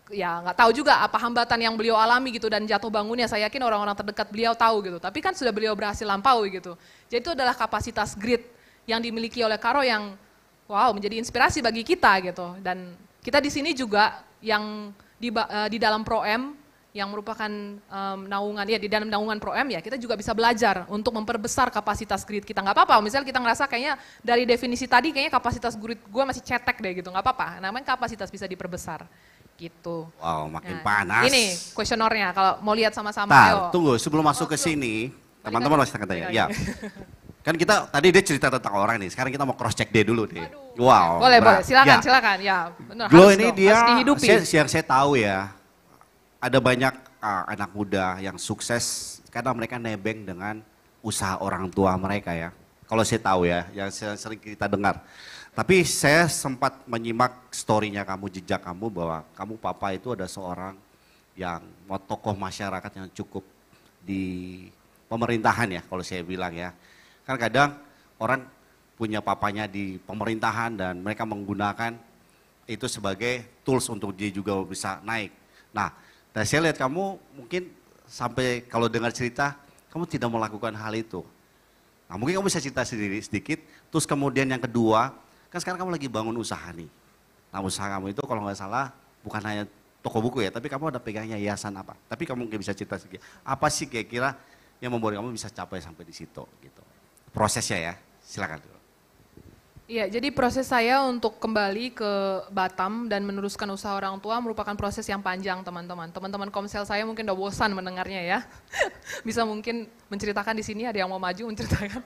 B: nggak tahu juga apa hambatan yang beliau alami gitu dan jatuh bangunnya. Saya yakin orang-orang terdekat beliau tahu gitu. Tapi kan sudah beliau berhasil lampaui gitu. Jadi itu adalah kapasitas grit yang dimiliki oleh Karo yang wow menjadi inspirasi bagi kita gitu. Dan kita di sini juga yang di dalam Pro-M yang merupakan naungan ya di dalam naungan Pro-M ya kita juga bisa belajar untuk memperbesar kapasitas grid kita. Nggak apa-apa, misalnya kita ngerasa kayaknya dari definisi tadi kayaknya kapasitas grid gue masih cetek deh gitu, nggak apa-apa. Namanya kapasitas bisa diperbesar gitu.
A: Wow, makin panas.
B: Ini kuesionernya kalau mau lihat sama-sama.
A: Ayo. Tunggu sebelum masuk ke sini, teman-teman masih tanya. Ya. Kan kita tadi dia cerita tentang orang nih, sekarang kita mau cross check dia dulu deh.
B: Aduh.
A: Wow.
B: Boleh, silakan,
A: Ya.
B: silakan. Ya, benar.
A: Glow ini dia,
B: yang
A: saya tahu ya, ada banyak anak muda yang sukses karena mereka nebeng dengan usaha orang tua mereka ya. Kalau saya tahu ya, yang sering kita dengar. Tapi saya sempat menyimak story-nya kamu, jejak kamu bahwa kamu papa itu ada seorang yang tokoh masyarakat yang cukup di pemerintahan ya kalau saya bilang ya. Kan kadang orang punya papanya di pemerintahan dan mereka menggunakan itu sebagai tools untuk dia juga bisa naik. Nah, dan saya lihat kamu mungkin sampai kalau dengar cerita, kamu tidak melakukan hal itu. Nah mungkin kamu bisa cerita sendiri sedikit, terus kemudian yang kedua, kan sekarang kamu lagi bangun usaha nih. Nah usaha kamu itu kalau nggak salah bukan hanya toko buku ya, tapi kamu ada pegangnya yayasan apa. Tapi kamu mungkin bisa cerita sedikit, apa sih kira-kira yang membuat kamu bisa capai sampai di situ gitu. Prosesnya ya, silakan dulu.
B: Iya, jadi proses saya untuk kembali ke Batam dan meneruskan usaha orang tua merupakan proses yang panjang teman-teman. Teman-teman komsel saya mungkin udah bosan mendengarnya ya. Bisa mungkin menceritakan di sini, ada yang mau maju menceritakan.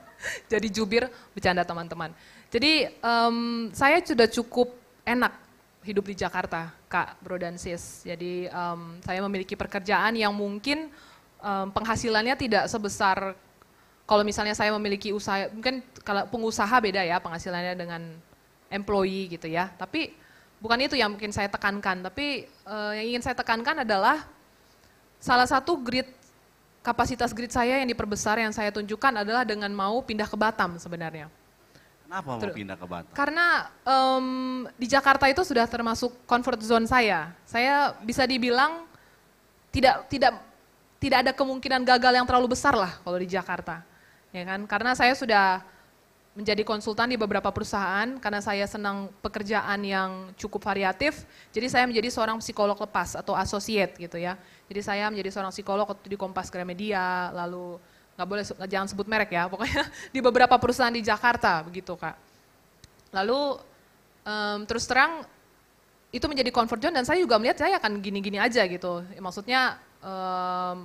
B: Jadi jubir, bercanda teman-teman. Jadi saya sudah cukup enak hidup di Jakarta, Kak, Bro dan Sis. Jadi saya memiliki pekerjaan yang mungkin penghasilannya tidak sebesar kalau misalnya saya memiliki usaha, mungkin kalau pengusaha beda ya penghasilannya dengan employee gitu ya. Tapi bukan itu yang mungkin saya tekankan, tapi yang ingin saya tekankan adalah salah satu kapasitas grid saya yang diperbesar yang saya tunjukkan adalah dengan mau pindah ke Batam sebenarnya.
A: Kenapa mau pindah ke Batam?
B: Karena di Jakarta itu sudah termasuk comfort zone saya. Saya bisa dibilang tidak ada kemungkinan gagal yang terlalu besar lah kalau di Jakarta. Ya kan? Karena saya sudah menjadi konsultan di beberapa perusahaan, karena saya senang pekerjaan yang cukup variatif, jadi saya menjadi seorang psikolog lepas atau associate gitu ya. Jadi saya menjadi seorang psikolog waktu di Kompas Gramedia, lalu jangan sebut merek ya, pokoknya di beberapa perusahaan di Jakarta begitu Kak. Lalu terus terang itu menjadi comfort zone dan saya juga melihat saya akan gini-gini aja gitu. Maksudnya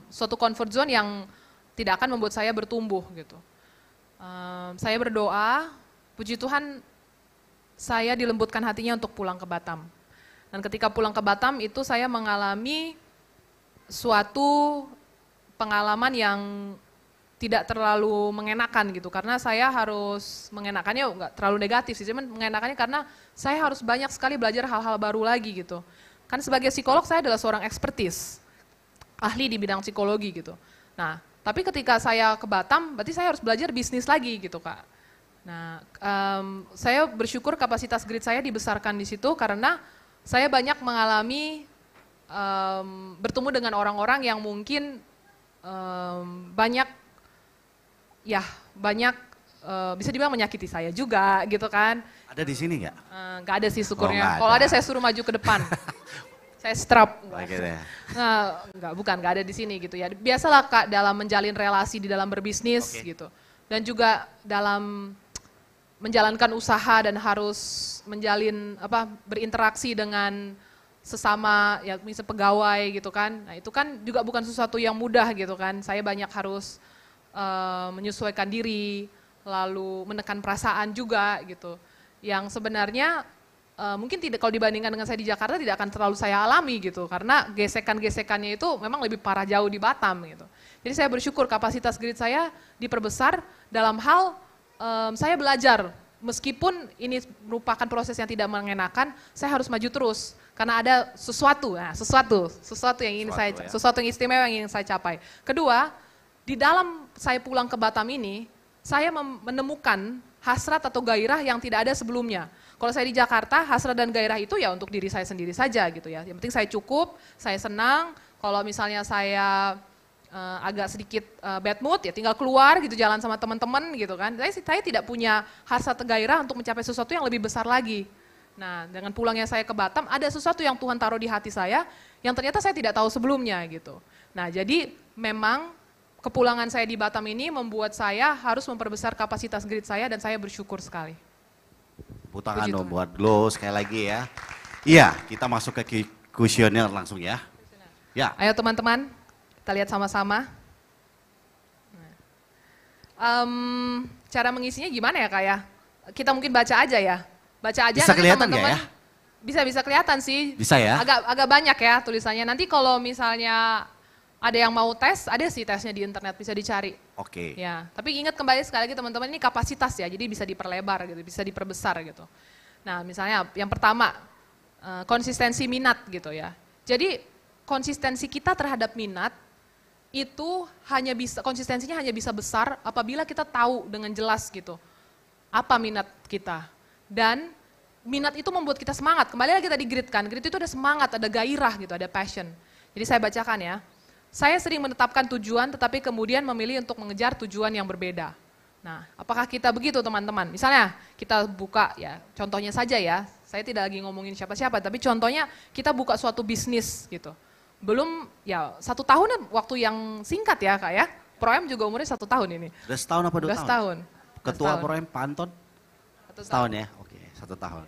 B: suatu comfort zone yang tidak akan membuat saya bertumbuh gitu. Saya berdoa, puji Tuhan saya dilembutkan hatinya untuk pulang ke Batam. Dan ketika pulang ke Batam itu saya mengalami suatu pengalaman yang tidak terlalu mengenakan gitu. Karena saya harus mengenakannya nggak terlalu negatif sih, cuman mengenakannya karena saya harus banyak sekali belajar hal-hal baru lagi gitu. Kan sebagai psikolog saya adalah seorang expertise, ahli di bidang psikologi gitu. Nah, tapi ketika saya ke Batam, berarti saya harus belajar bisnis lagi gitu Kak. Nah, saya bersyukur kapasitas grid saya dibesarkan di situ karena saya banyak mengalami bertemu dengan orang-orang yang mungkin banyak bisa dibilang menyakiti saya juga gitu kan.
A: Ada di sini nggak?
B: Nggak ada sih syukurnya.
A: Oh,
B: kalau ada saya suruh maju ke depan. Saya strap. Nggak ada di sini gitu ya. Biasalah Kak dalam menjalin relasi di dalam berbisnis gitu. Dan juga dalam menjalankan usaha dan harus berinteraksi dengan sesama ya misalnya pegawai gitu kan. Nah, itu kan juga bukan sesuatu yang mudah gitu kan. Saya banyak harus menyesuaikan diri, lalu menekan perasaan juga gitu. Yang sebenarnya mungkin tidak, kalau dibandingkan dengan saya di Jakarta tidak akan terlalu saya alami gitu, karena gesekan-gesekannya itu memang lebih parah jauh di Batam gitu. Jadi saya bersyukur kapasitas grid saya diperbesar dalam hal saya belajar, meskipun ini merupakan proses yang tidak mengenakan, saya harus maju terus karena ada sesuatu yang ingin sesuatu yang istimewa yang ingin saya capai. Kedua, di dalam saya pulang ke Batam ini, saya menemukan hasrat atau gairah yang tidak ada sebelumnya. Kalau saya di Jakarta, hasrat dan gairah itu ya untuk diri saya sendiri saja gitu ya. Yang penting saya cukup, saya senang. Kalau misalnya saya agak sedikit bad mood, ya tinggal keluar gitu, jalan sama teman-teman gitu kan. Saya tidak punya hasrat gairah untuk mencapai sesuatu yang lebih besar lagi. Nah, dengan pulangnya saya ke Batam, ada sesuatu yang Tuhan taruh di hati saya, yang ternyata saya tidak tahu sebelumnya gitu. Nah, jadi memang kepulangan saya di Batam ini membuat saya harus memperbesar kapasitas grid saya dan saya bersyukur sekali.
A: Tepuk tangan dong buat Glo sekali lagi ya. Iya, kita masuk ke kuesioner langsung ya. Ya.
B: Ayo teman-teman, kita lihat sama-sama. Cara mengisinya gimana ya Kak ya? Kita mungkin baca aja ya. Baca aja.
A: Bisa kelihatan nggak ya?
B: Bisa kelihatan sih.
A: Bisa ya?
B: Agak banyak ya tulisannya. Nanti kalau misalnya ada yang mau tes, ada sih tesnya di internet, bisa dicari.
A: Oke.
B: Ya, tapi ingat kembali sekali lagi teman-teman, ini kapasitas ya, jadi bisa diperlebar gitu, bisa diperbesar gitu. Nah, misalnya yang pertama, konsistensi minat gitu ya. Jadi konsistensi kita terhadap minat itu konsistensinya hanya bisa besar apabila kita tahu dengan jelas gitu apa minat kita. Dan minat itu membuat kita semangat. Kembali lagi tadi grid kan, grid itu ada semangat, ada gairah gitu, ada passion. Jadi saya bacakan ya. Saya sering menetapkan tujuan tetapi kemudian memilih untuk mengejar tujuan yang berbeda. Nah, apakah kita begitu teman-teman? Misalnya kita buka ya, contohnya saja ya, saya tidak lagi ngomongin siapa-siapa, tapi contohnya kita buka suatu bisnis gitu. Belum ya 1 tahun waktu yang singkat ya Kak ya. Proem juga umurnya 1 tahun ini.
A: Udah setahun apa 2 tahun?
B: 2 tahun.
A: Ketua Proem Panton?
B: 1
A: setahun ya, oke 1 tahun.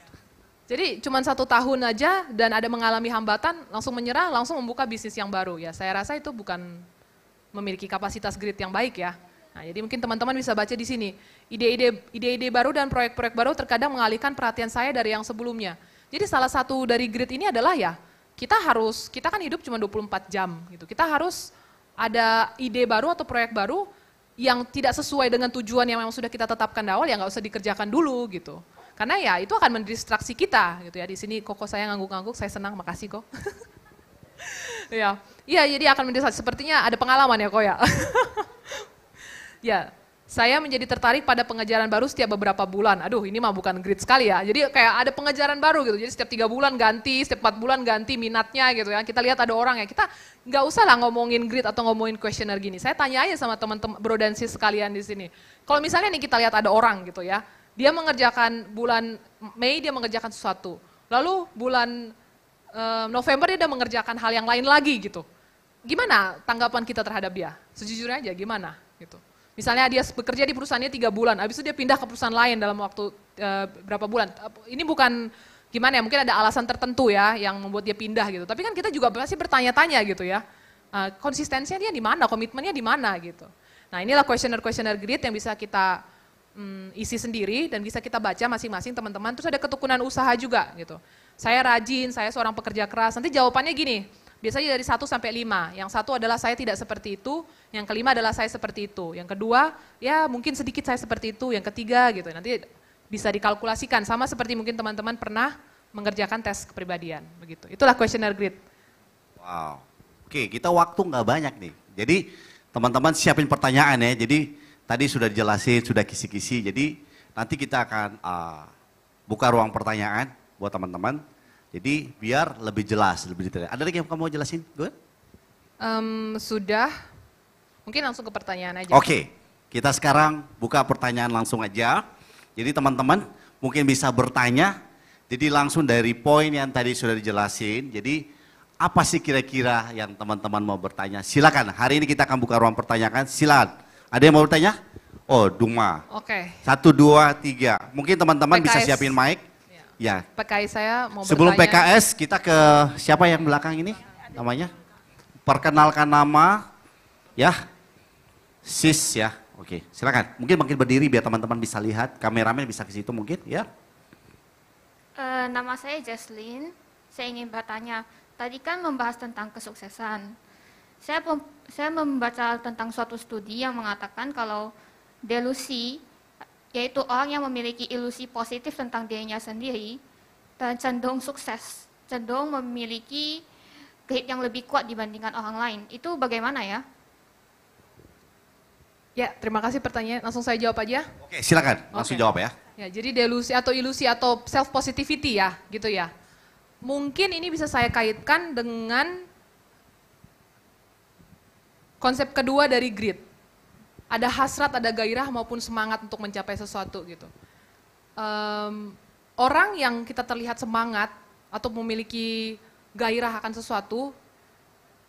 B: Jadi cuma 1 tahun aja dan ada mengalami hambatan, langsung menyerah, langsung membuka bisnis yang baru ya. Saya rasa itu bukan memiliki kapasitas grit yang baik ya. Nah, jadi mungkin teman-teman bisa baca di sini. Ide-ide baru dan proyek-proyek baru terkadang mengalihkan perhatian saya dari yang sebelumnya. Jadi salah satu dari grit ini adalah ya, kita kan hidup cuma 24 jam gitu. Kita harus ada ide baru atau proyek baru yang tidak sesuai dengan tujuan yang memang sudah kita tetapkan di awal, ya nggak usah dikerjakan dulu gitu. Karena ya itu akan mendistraksi kita gitu ya. Di sini Koko saya ngangguk-ngangguk, saya senang, makasih kok. Ya, iya jadi akan mendistraksi. Sepertinya ada pengalaman ya kok ya. Ya, saya menjadi tertarik pada pengejaran baru setiap beberapa bulan. Aduh, ini mah bukan grid sekali ya. Jadi kayak ada pengejaran baru gitu. Jadi setiap 3 bulan ganti, setiap 4 bulan ganti minatnya gitu ya. Kita lihat ada orang ya. Kita nggak usah lah ngomongin grid atau ngomongin questionnaire gini. Saya tanya aja sama teman-teman bro dan sis sekalian di sini. Kalau misalnya nih kita lihat ada orang gitu ya. Dia mengerjakan bulan Mei dia mengerjakan sesuatu. Lalu bulan November dia udah mengerjakan hal yang lain lagi gitu. Gimana tanggapan kita terhadap dia? Sejujurnya aja gimana gitu. Misalnya dia bekerja di perusahaannya 3 bulan, habis itu dia pindah ke perusahaan lain dalam waktu berapa bulan. Ini bukan gimana ya, mungkin ada alasan tertentu ya yang membuat dia pindah gitu. Tapi kan kita juga pasti bertanya-tanya gitu ya. Konsistensinya dia di mana, komitmennya di mana gitu. Nah inilah questionnaire grid yang bisa kita isi sendiri dan bisa kita baca masing-masing teman-teman. Terus ada ketekunan usaha juga gitu. Saya rajin, saya seorang pekerja keras. Nanti jawabannya gini, biasanya dari 1 sampai 5. Yang 1 adalah saya tidak seperti itu, yang kelima adalah saya seperti itu. Yang kedua, ya mungkin sedikit saya seperti itu, yang ketiga gitu. Nanti bisa dikalkulasikan sama seperti mungkin teman-teman pernah mengerjakan tes kepribadian begitu. Itulah questionnaire grid.
A: Wow. Oke, kita waktu nggak banyak nih. Jadi teman-teman siapin pertanyaan ya. Jadi tadi sudah dijelasin, sudah kisi-kisi. Jadi nanti kita akan buka ruang pertanyaan buat teman-teman. Jadi biar lebih jelas, lebih detail. Ada lagi yang kamu mau jelasin? Good?
B: Sudah. Mungkin langsung ke pertanyaan aja.
A: Oke, kita sekarang buka pertanyaan langsung aja. Jadi teman-teman mungkin bisa bertanya. Jadi langsung dari poin yang tadi sudah dijelasin. Jadi apa sih kira-kira yang teman-teman mau bertanya? Silakan, hari ini kita akan buka ruang pertanyaan. Silakan. Ada yang mau bertanya? Oh, Duma.
B: Oke.
A: 1, 2, 3. Mungkin teman-teman bisa siapin mic. Ya.
B: PKS saya mau
A: Sebelum
B: bertanya.
A: PKS kita ke siapa yang belakang ini namanya? Perkenalkan nama, ya. Sis ya. Oke, silakan. Mungkin makin berdiri biar teman-teman bisa lihat. Kameramen bisa ke situ mungkin, ya.
C: Nama saya Jesslyn. Saya ingin bertanya, tadi kan membahas tentang kesuksesan. Saya membaca tentang suatu studi yang mengatakan kalau delusi, yaitu orang yang memiliki ilusi positif tentang dirinya sendiri, dan cenderung sukses, cenderung memiliki grade yang lebih kuat dibandingkan orang lain. Itu bagaimana ya?
B: Ya, terima kasih pertanyaan. Langsung saya jawab aja.
A: Oke, silakan. Langsung
B: Oke.
A: jawab ya.
B: Ya, jadi delusi atau ilusi atau self positivity ya, gitu ya. Mungkin ini bisa saya kaitkan dengan konsep kedua dari grit. Ada hasrat, ada gairah maupun semangat untuk mencapai sesuatu gitu. Orang yang kita terlihat semangat atau memiliki gairah akan sesuatu,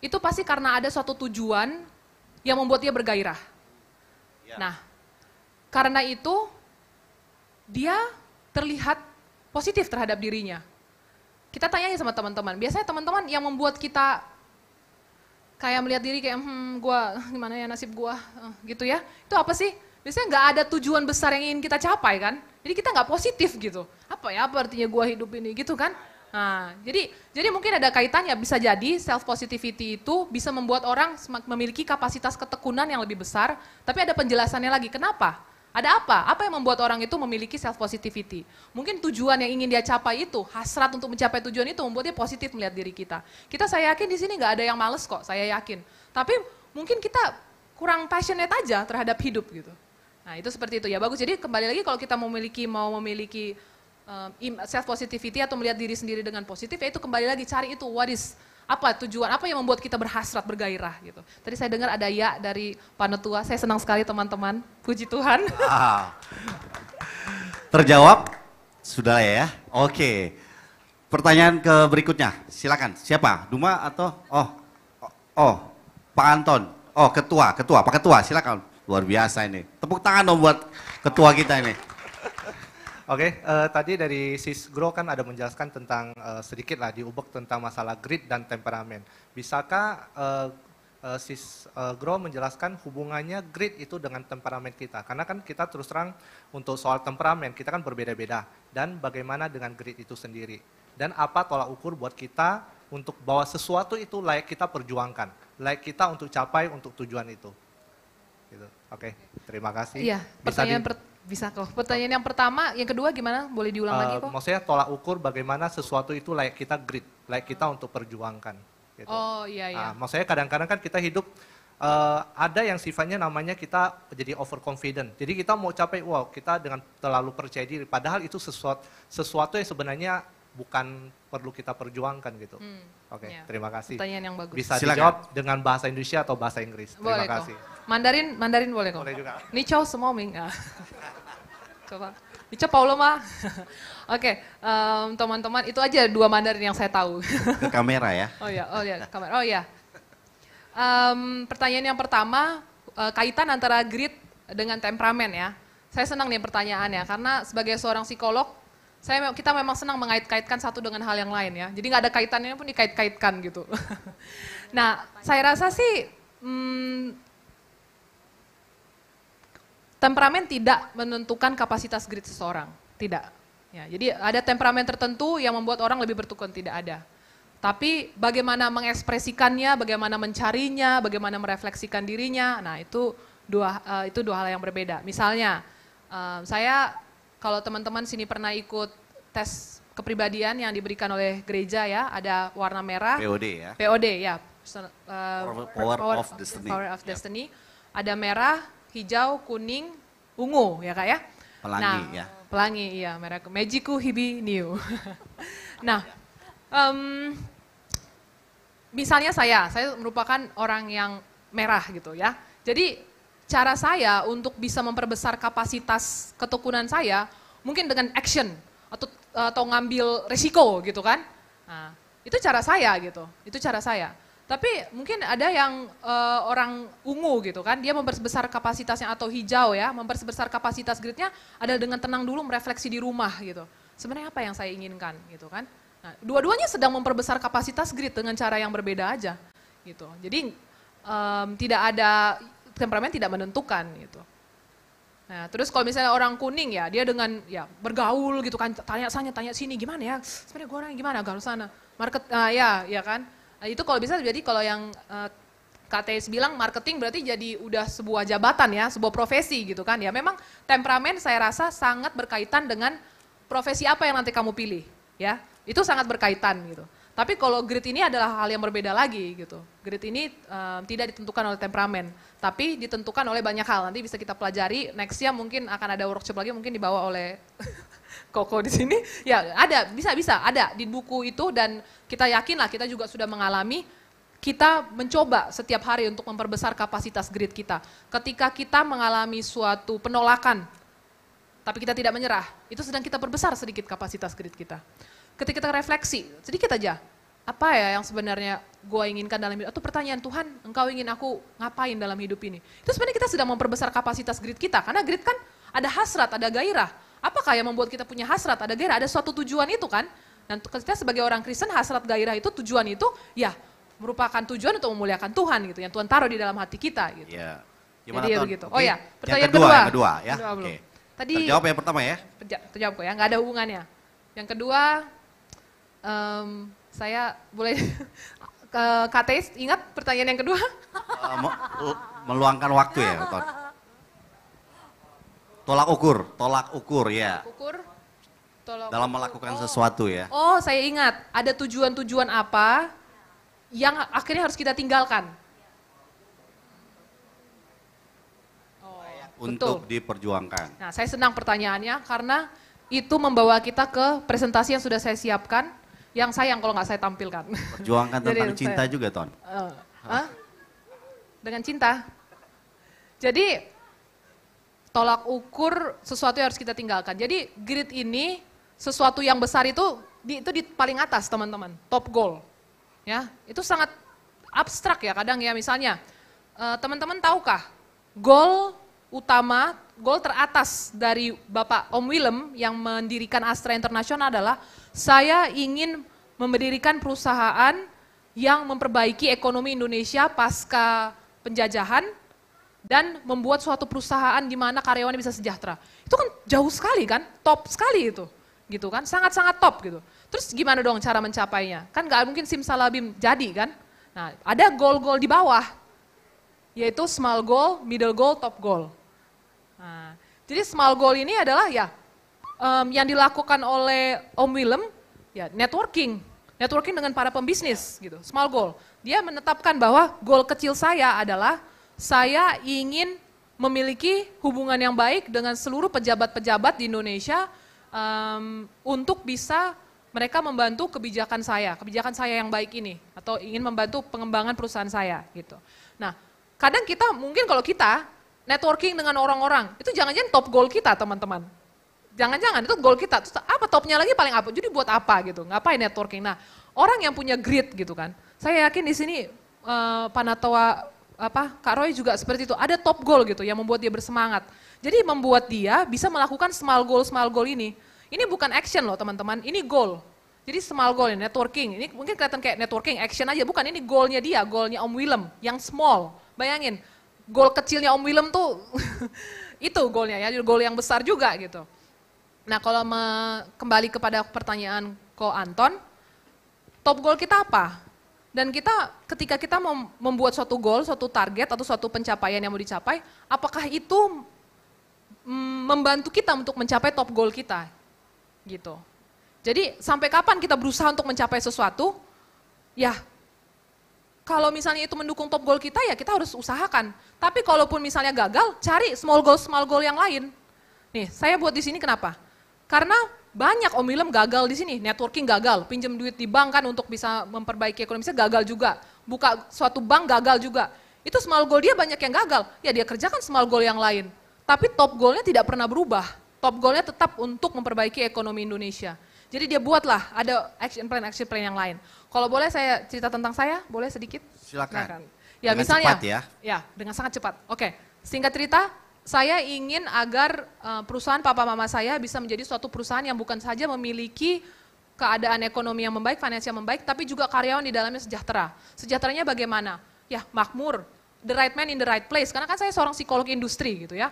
B: itu pasti karena ada suatu tujuan yang membuat dia bergairah. Nah, karena itu dia terlihat positif terhadap dirinya. Kita tanya sama teman-teman, biasanya teman-teman yang membuat kita kayak melihat diri kayak, gua gimana ya nasib gua, gitu ya. Itu apa sih? Biasanya nggak ada tujuan besar yang ingin kita capai kan. Jadi kita nggak positif gitu. Apa ya, apa artinya gua hidup ini gitu kan. Nah, jadi mungkin ada kaitannya, bisa jadi self positivity itu bisa membuat orang memiliki kapasitas ketekunan yang lebih besar, tapi ada penjelasannya lagi. Kenapa? Ada apa? Apa yang membuat orang itu memiliki self positivity? Mungkin tujuan yang ingin dia capai itu, hasrat untuk mencapai tujuan itu membuat dia positif melihat diri kita. Saya yakin di sini nggak ada yang males kok, saya yakin. Tapi mungkin kita kurang passionate aja terhadap hidup gitu. Nah, itu seperti itu ya, bagus. Jadi kembali lagi kalau kita mau memiliki self positivity atau melihat diri sendiri dengan positif, ya itu kembali lagi cari itu apa tujuan, apa yang membuat kita berhasrat, bergairah gitu. Tadi saya dengar ada ya dari Panetua, saya senang sekali teman-teman, puji Tuhan.
A: Terjawab? Sudah ya? Oke. Pertanyaan ke berikutnya, silakan. Siapa? Duma atau? Pak Anton. Pak Ketua, silakan. Luar biasa ini. Tepuk tangan dong buat ketua kita ini.
D: Oke, tadi dari Sis Grow kan ada menjelaskan tentang sedikit lah diubek tentang masalah grit dan temperamen. Bisakah Sis Grow menjelaskan hubungannya grit itu dengan temperamen kita? Karena kan kita terus terang untuk soal temperamen kita kan berbeda-beda. Dan bagaimana dengan grit itu sendiri? Dan apa tolak ukur buat kita untuk bahwa sesuatu itu layak kita perjuangkan, layak kita untuk capai untuk tujuan itu. Gitu. Oke, terima kasih.
B: Iya, bisa kok. Pertanyaan yang pertama, yang kedua gimana? Boleh diulang lagi kok?
D: Maksudnya tolak ukur bagaimana sesuatu itu layak kita grit, layak kita untuk perjuangkan. Gitu.
B: Oh iya.
D: Maksudnya kadang-kadang kan kita hidup, ada yang sifatnya namanya kita jadi overconfident. Jadi kita mau capai, kita dengan terlalu percaya diri. Padahal itu sesuatu yang sebenarnya bukan perlu kita perjuangkan gitu. Oke, terima kasih.
B: Pertanyaan yang bagus.
D: Bisa
A: Silakan.
D: dijawab dengan bahasa Indonesia atau bahasa Inggris.
B: Boleh
D: Terima kasih.
B: kok. Mandarin boleh kok.
D: Boleh juga.
B: Ni chao semua ming. Coba. Ni chao Paulo mah. Oke, teman-teman itu aja 2 Mandarin yang saya tahu.
A: Ke kamera ya.
B: Oh ya, kamera. Oh ya. Pertanyaan yang pertama, kaitan antara grit dengan temperamen ya. Saya senang nih pertanyaannya karena sebagai seorang psikolog, kita memang senang mengait-kaitkan satu dengan hal yang lain ya. Jadi nggak ada kaitannya pun dikait-kaitkan gitu. Nah, saya rasa sih temperamen tidak menentukan kapasitas grit seseorang, tidak. Ya, jadi ada temperamen tertentu yang membuat orang lebih bertekun, tidak ada. Tapi bagaimana mengekspresikannya, bagaimana mencarinya, bagaimana merefleksikan dirinya, nah itu dua hal yang berbeda. Misalnya, saya kalau teman-teman sini pernah ikut tes kepribadian yang diberikan oleh gereja ya, ada warna merah.
A: POD ya.
B: POD ya.
A: Power of Destiny.
B: Power of Destiny. Ada merah, hijau, kuning, ungu ya Kak ya.
A: Pelangi ya.
B: Pelangi iya, merah. Magiku hibi new. Nah, misalnya saya merupakan orang yang merah gitu ya. Jadi cara saya untuk bisa memperbesar kapasitas ketekunan saya mungkin dengan action atau ngambil risiko gitu kan. Nah, itu cara saya gitu. Itu cara saya. Tapi mungkin ada yang orang ungu gitu kan, dia memperbesar kapasitasnya atau hijau ya, memperbesar kapasitas gritnya adalah dengan tenang dulu merefleksi di rumah gitu. Sebenarnya apa yang saya inginkan gitu kan. Nah, dua-duanya sedang memperbesar kapasitas grit dengan cara yang berbeda aja gitu. Jadi tidak ada temperamen tidak menentukan gitu. Nah, terus kalau misalnya orang kuning ya, dia dengan ya bergaul gitu kan, tanya sana, tanya sini, gimana ya, sebenarnya gue orang gimana, gaul sana, market, ya kan. Nah, itu kalau bisa jadi kalau yang Kak Teis bilang marketing berarti jadi udah sebuah jabatan ya, sebuah profesi gitu kan. Ya memang temperamen saya rasa sangat berkaitan dengan profesi apa yang nanti kamu pilih ya, itu sangat berkaitan gitu. Tapi kalau grit ini adalah hal yang berbeda lagi gitu. Grit ini tidak ditentukan oleh temperamen, tapi ditentukan oleh banyak hal. Nanti bisa kita pelajari, nextnya mungkin akan ada workshop lagi, mungkin dibawa oleh Koko di sini. Ya ada, bisa ada di buku itu dan kita yakin lah kita juga sudah mengalami, kita mencoba setiap hari untuk memperbesar kapasitas grit kita. Ketika kita mengalami suatu penolakan, tapi kita tidak menyerah, itu sedang kita perbesar sedikit kapasitas grit kita. Ketika kita refleksi, sedikit aja, apa ya yang sebenarnya gue inginkan dalam hidup, atau pertanyaan Tuhan, engkau ingin aku ngapain dalam hidup ini? Itu sebenarnya kita sedang memperbesar kapasitas grit kita, karena grit kan ada hasrat, ada gairah. Apakah yang membuat kita punya hasrat, ada gairah, ada suatu tujuan itu kan? Dan kita sebagai orang Kristen, hasrat, gairah itu, tujuan itu, ya merupakan tujuan untuk memuliakan Tuhan gitu, yang Tuhan taruh di dalam hati kita gitu.
A: Ya. Gimana,
B: Jadi ya
A: Ton?
B: begitu.
A: Oke.
B: Oh ya, pertanyaan
A: Yang
B: kedua.
A: Yang kedua ya. Oke.
B: Tadi
A: Terjawab yang pertama ya.
B: terjawab kok ya, nggak ada hubungannya. Yang kedua, saya boleh ke Kak Teis, ingat pertanyaan yang kedua?
A: Meluangkan waktu ya, Ton. Tolak ukur ya.
B: Ukur.
A: Dalam melakukan sesuatu ya.
B: Oh, saya ingat, ada tujuan-tujuan apa yang akhirnya harus kita tinggalkan?
A: Untuk diperjuangkan.
B: Nah, saya senang pertanyaannya karena itu membawa kita ke presentasi yang sudah saya siapkan, yang sayang kalau nggak saya tampilkan.
A: Perjuangkan
B: Jadi
A: tentang cinta
B: saya-
A: juga, Ton.
B: Dengan cinta. Jadi tolak ukur sesuatu yang harus kita tinggalkan. Jadi grit ini sesuatu yang besar itu di paling atas teman-teman, top goal. Ya, itu sangat abstrak ya kadang ya, misalnya teman-teman tahukah goal utama, goal teratas dari Bapak Om Willem yang mendirikan Astra International adalah saya ingin mendirikan perusahaan yang memperbaiki ekonomi Indonesia pasca penjajahan dan membuat suatu perusahaan di mana karyawannya bisa sejahtera. Itu kan jauh sekali kan, top sekali itu, gitu kan, sangat-sangat top gitu. Terus gimana dong cara mencapainya? Kan nggak mungkin simsalabim jadi kan? Nah, ada goal-goal di bawah, yaitu small goal, middle goal, top goal. Nah, jadi small goal ini adalah ya yang dilakukan oleh Om Willem, ya networking dengan para pembisnis gitu, small goal. Dia menetapkan bahwa goal kecil saya adalah saya ingin memiliki hubungan yang baik dengan seluruh pejabat-pejabat di Indonesia untuk bisa mereka membantu kebijakan saya yang baik ini, atau ingin membantu pengembangan perusahaan saya gitu. Nah, kadang kita mungkin kalau kita networking dengan orang-orang, itu jangan-jangan top goal kita teman-teman. Jangan-jangan itu goal kita, terus apa topnya lagi paling apa, jadi buat apa gitu, ngapain networking. Nah, orang yang punya grit gitu kan, saya yakin di sini Panatawa, Kak Roy juga seperti itu, ada top goal gitu yang membuat dia bersemangat. Jadi membuat dia bisa melakukan small goal ini. Ini bukan action loh teman-teman, ini goal. Jadi small goal, networking, ini mungkin kelihatan kayak networking action aja, bukan, ini goalnya dia, goalnya Om Willem, yang small. Bayangin, goal kecilnya Om Willem tuh itu goalnya ya, goal yang besar juga gitu. Nah kalau kembali kepada pertanyaan Ko Anton, top goal kita apa? Dan ketika kita membuat suatu goal, suatu target atau suatu pencapaian yang mau dicapai, apakah itu membantu kita untuk mencapai top goal kita? Gitu. Jadi sampai kapan kita berusaha untuk mencapai sesuatu? Ya, kalau misalnya itu mendukung top goal kita ya kita harus usahakan. Tapi kalaupun misalnya gagal, cari small goal yang lain. Nih, saya buat di sini kenapa? Karena banyak Om Willem gagal di sini, networking gagal, pinjam duit di bank kan untuk bisa memperbaiki ekonomi, gagal juga. Buka suatu bank gagal juga. Itu small goal dia banyak yang gagal. Ya dia kerjakan small goal yang lain. Tapi top goalnya tidak pernah berubah. Top goalnya tetap untuk memperbaiki ekonomi Indonesia. Jadi dia buatlah ada action plan yang lain. Kalau boleh saya cerita tentang saya, boleh sedikit?
A: Silakan.
B: Ya
A: dengan
B: misalnya,
A: cepat ya.
B: Ya dengan sangat cepat. Oke, singkat cerita, saya ingin agar perusahaan papa mama saya bisa menjadi suatu perusahaan yang bukan saja memiliki keadaan ekonomi yang membaik, finansial yang membaik, tapi juga karyawan di dalamnya sejahtera. Sejahteranya bagaimana? Ya makmur, the right man in the right place. Karena kan saya seorang psikolog industri gitu ya.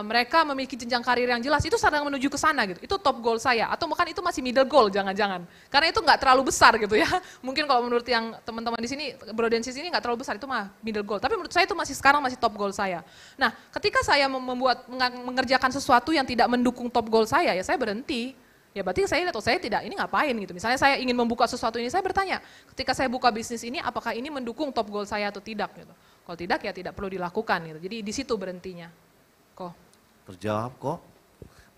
B: mereka memiliki jenjang karir yang jelas, itu sedang menuju ke sana gitu. Itu top goal saya, atau mungkin itu masih middle goal jangan-jangan. Karena itu nggak terlalu besar gitu ya. Mungkin kalau menurut yang teman-teman di sini, Brodensis ini nggak terlalu besar, itu mah middle goal. Tapi menurut saya itu sekarang masih top goal saya. Nah, ketika saya mengerjakan sesuatu yang tidak mendukung top goal saya, ya saya berhenti. Ya berarti saya atau saya tidak, ini ngapain gitu. Misalnya saya ingin membuka sesuatu ini, saya bertanya, ketika saya buka bisnis ini, apakah ini mendukung top goal saya atau tidak gitu. Kalau tidak, ya tidak perlu dilakukan gitu. Jadi di situ berhentinya. Kok?
A: Terjawab kok,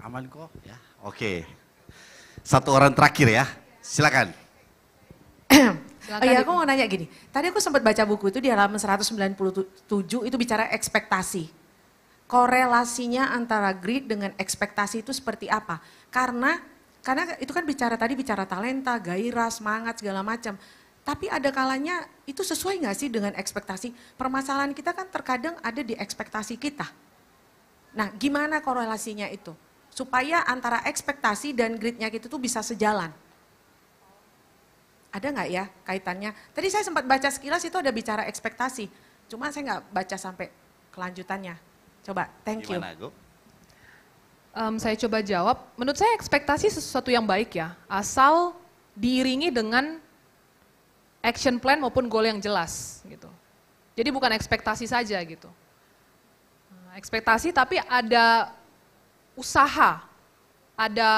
A: aman kok ya. Oke, satu orang terakhir ya, silakan.
E: Oh iya, aku mau nanya gini. Tadi aku sempat baca buku itu di halaman 197 itu bicara ekspektasi. Korelasinya antara greed dengan ekspektasi itu seperti apa? Karena itu kan bicara talenta, gairah, semangat segala macam. Tapi ada kalanya itu sesuai nggak sih dengan ekspektasi? Permasalahan kita kan terkadang ada di ekspektasi kita. Nah, gimana korelasinya itu? Supaya antara ekspektasi dan gridnya kita tuh bisa sejalan. Ada nggak ya kaitannya? Tadi saya sempat baca sekilas itu ada bicara ekspektasi. Cuma saya nggak baca sampai kelanjutannya. Coba, thank you.
A: Gimana, Go?
B: Saya coba jawab, menurut saya ekspektasi sesuatu yang baik ya. Asal diiringi dengan action plan maupun goal yang jelas gitu. Jadi bukan ekspektasi saja gitu. Ekspektasi tapi ada usaha, ada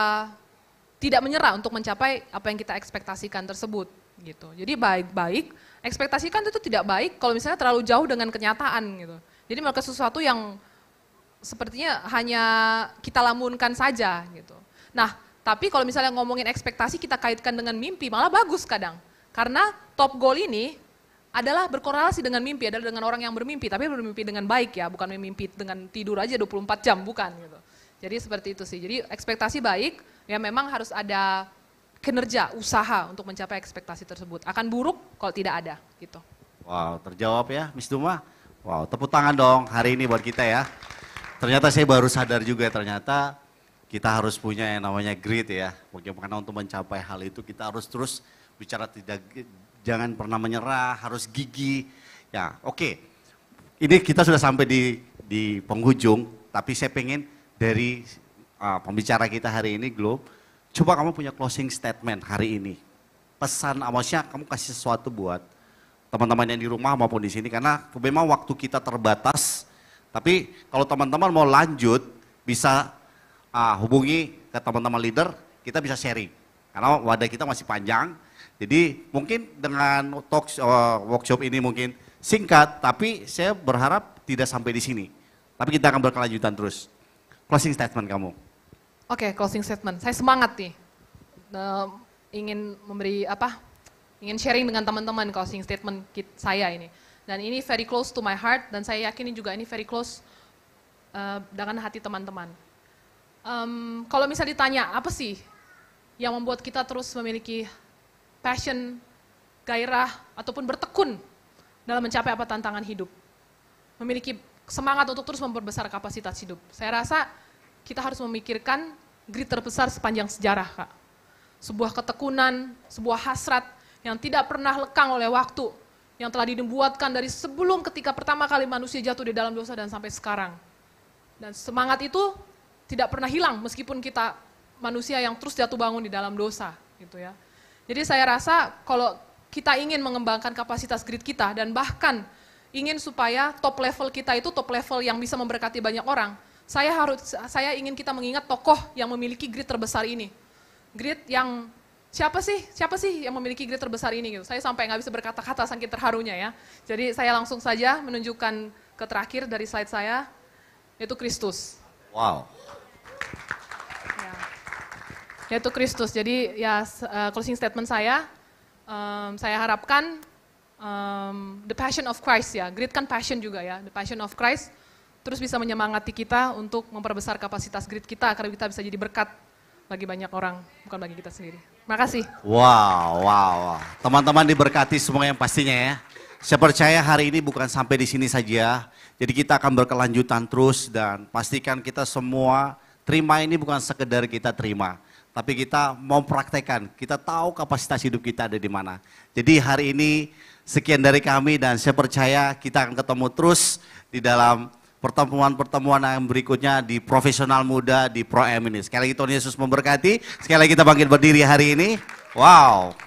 B: tidak menyerah untuk mencapai apa yang kita ekspektasikan tersebut gitu. Jadi baik-baik, ekspektasikan itu tidak baik kalau misalnya terlalu jauh dengan kenyataan gitu. Jadi melakukan sesuatu yang sepertinya hanya kita lamunkan saja gitu. Nah, tapi kalau misalnya ngomongin ekspektasi kita kaitkan dengan mimpi malah bagus kadang. Karena top goal ini adalah berkorelasi dengan mimpi, adalah dengan orang yang bermimpi, tapi bermimpi dengan baik ya, bukan mimpi dengan tidur aja 24 jam, bukan gitu. Jadi seperti itu sih, jadi ekspektasi baik, ya memang harus ada kinerja, usaha untuk mencapai ekspektasi tersebut. Akan buruk kalau tidak ada gitu.
A: Wow, terjawab ya Miss Duma. Wow, tepuk tangan dong hari ini buat kita ya. Ternyata saya baru sadar juga ternyata kita harus punya yang namanya grit ya. Bagaimana untuk mencapai hal itu kita harus terus bicara jangan pernah menyerah, harus gigih. Ya, oke. Ini kita sudah sampai di penghujung, tapi saya pengen dari pembicara kita hari ini, Globe, coba kamu punya closing statement hari ini. Pesan, maksudnya kamu kasih sesuatu buat teman-teman yang di rumah maupun di sini, karena memang waktu kita terbatas, tapi kalau teman-teman mau lanjut, bisa hubungi ke teman-teman leader, kita bisa sharing. Karena wadah kita masih panjang. Jadi mungkin dengan workshop ini mungkin singkat, tapi saya berharap tidak sampai di sini. Tapi kita akan berkelanjutan terus. Closing statement kamu.
B: Oke, closing statement. Saya semangat nih, ingin memberi ingin sharing dengan teman-teman closing statement saya ini. Dan ini very close to my heart, dan saya yakin juga ini very close dengan hati teman-teman. Kalau misalnya ditanya, apa sih yang membuat kita terus memiliki passion, gairah, ataupun bertekun dalam mencapai apa tantangan hidup. Memiliki semangat untuk terus memperbesar kapasitas hidup. Saya rasa kita harus memikirkan grit terbesar sepanjang sejarah, Kak. Sebuah ketekunan, sebuah hasrat yang tidak pernah lekang oleh waktu, yang telah dibuatkan dari sebelum ketika pertama kali manusia jatuh di dalam dosa dan sampai sekarang. Dan semangat itu tidak pernah hilang meskipun kita manusia yang terus jatuh bangun di dalam dosa, gitu ya. Jadi saya rasa kalau kita ingin mengembangkan kapasitas grit kita dan bahkan ingin supaya top level kita itu top level yang bisa memberkati banyak orang, saya ingin kita mengingat tokoh yang memiliki grit terbesar ini. Grit yang siapa sih yang memiliki grit terbesar ini gitu. Saya sampai nggak bisa berkata-kata saking terharunya ya. Jadi saya langsung saja menunjukkan ke terakhir dari slide saya, yaitu Kristus.
A: Wow.
B: Yaitu Kristus. Jadi ya closing statement saya harapkan the passion of Christ ya. Grit kan passion juga ya. The passion of Christ terus bisa menyemangati kita untuk memperbesar kapasitas grit kita agar kita bisa jadi berkat bagi banyak orang, bukan bagi kita sendiri. Makasih.
A: Wow. Teman-teman diberkati semua yang pastinya ya. Saya percaya hari ini bukan sampai di sini saja. Jadi kita akan berkelanjutan terus dan pastikan kita semua terima ini bukan sekedar kita terima. Tapi kita mau praktekkan, kita tahu kapasitas hidup kita ada di mana. Jadi hari ini sekian dari kami dan saya percaya kita akan ketemu terus di dalam pertemuan-pertemuan yang berikutnya di profesional muda di Pro M ini. Sekali lagi Tuhan Yesus memberkati. Sekali lagi kita bangkit berdiri hari ini. Wow.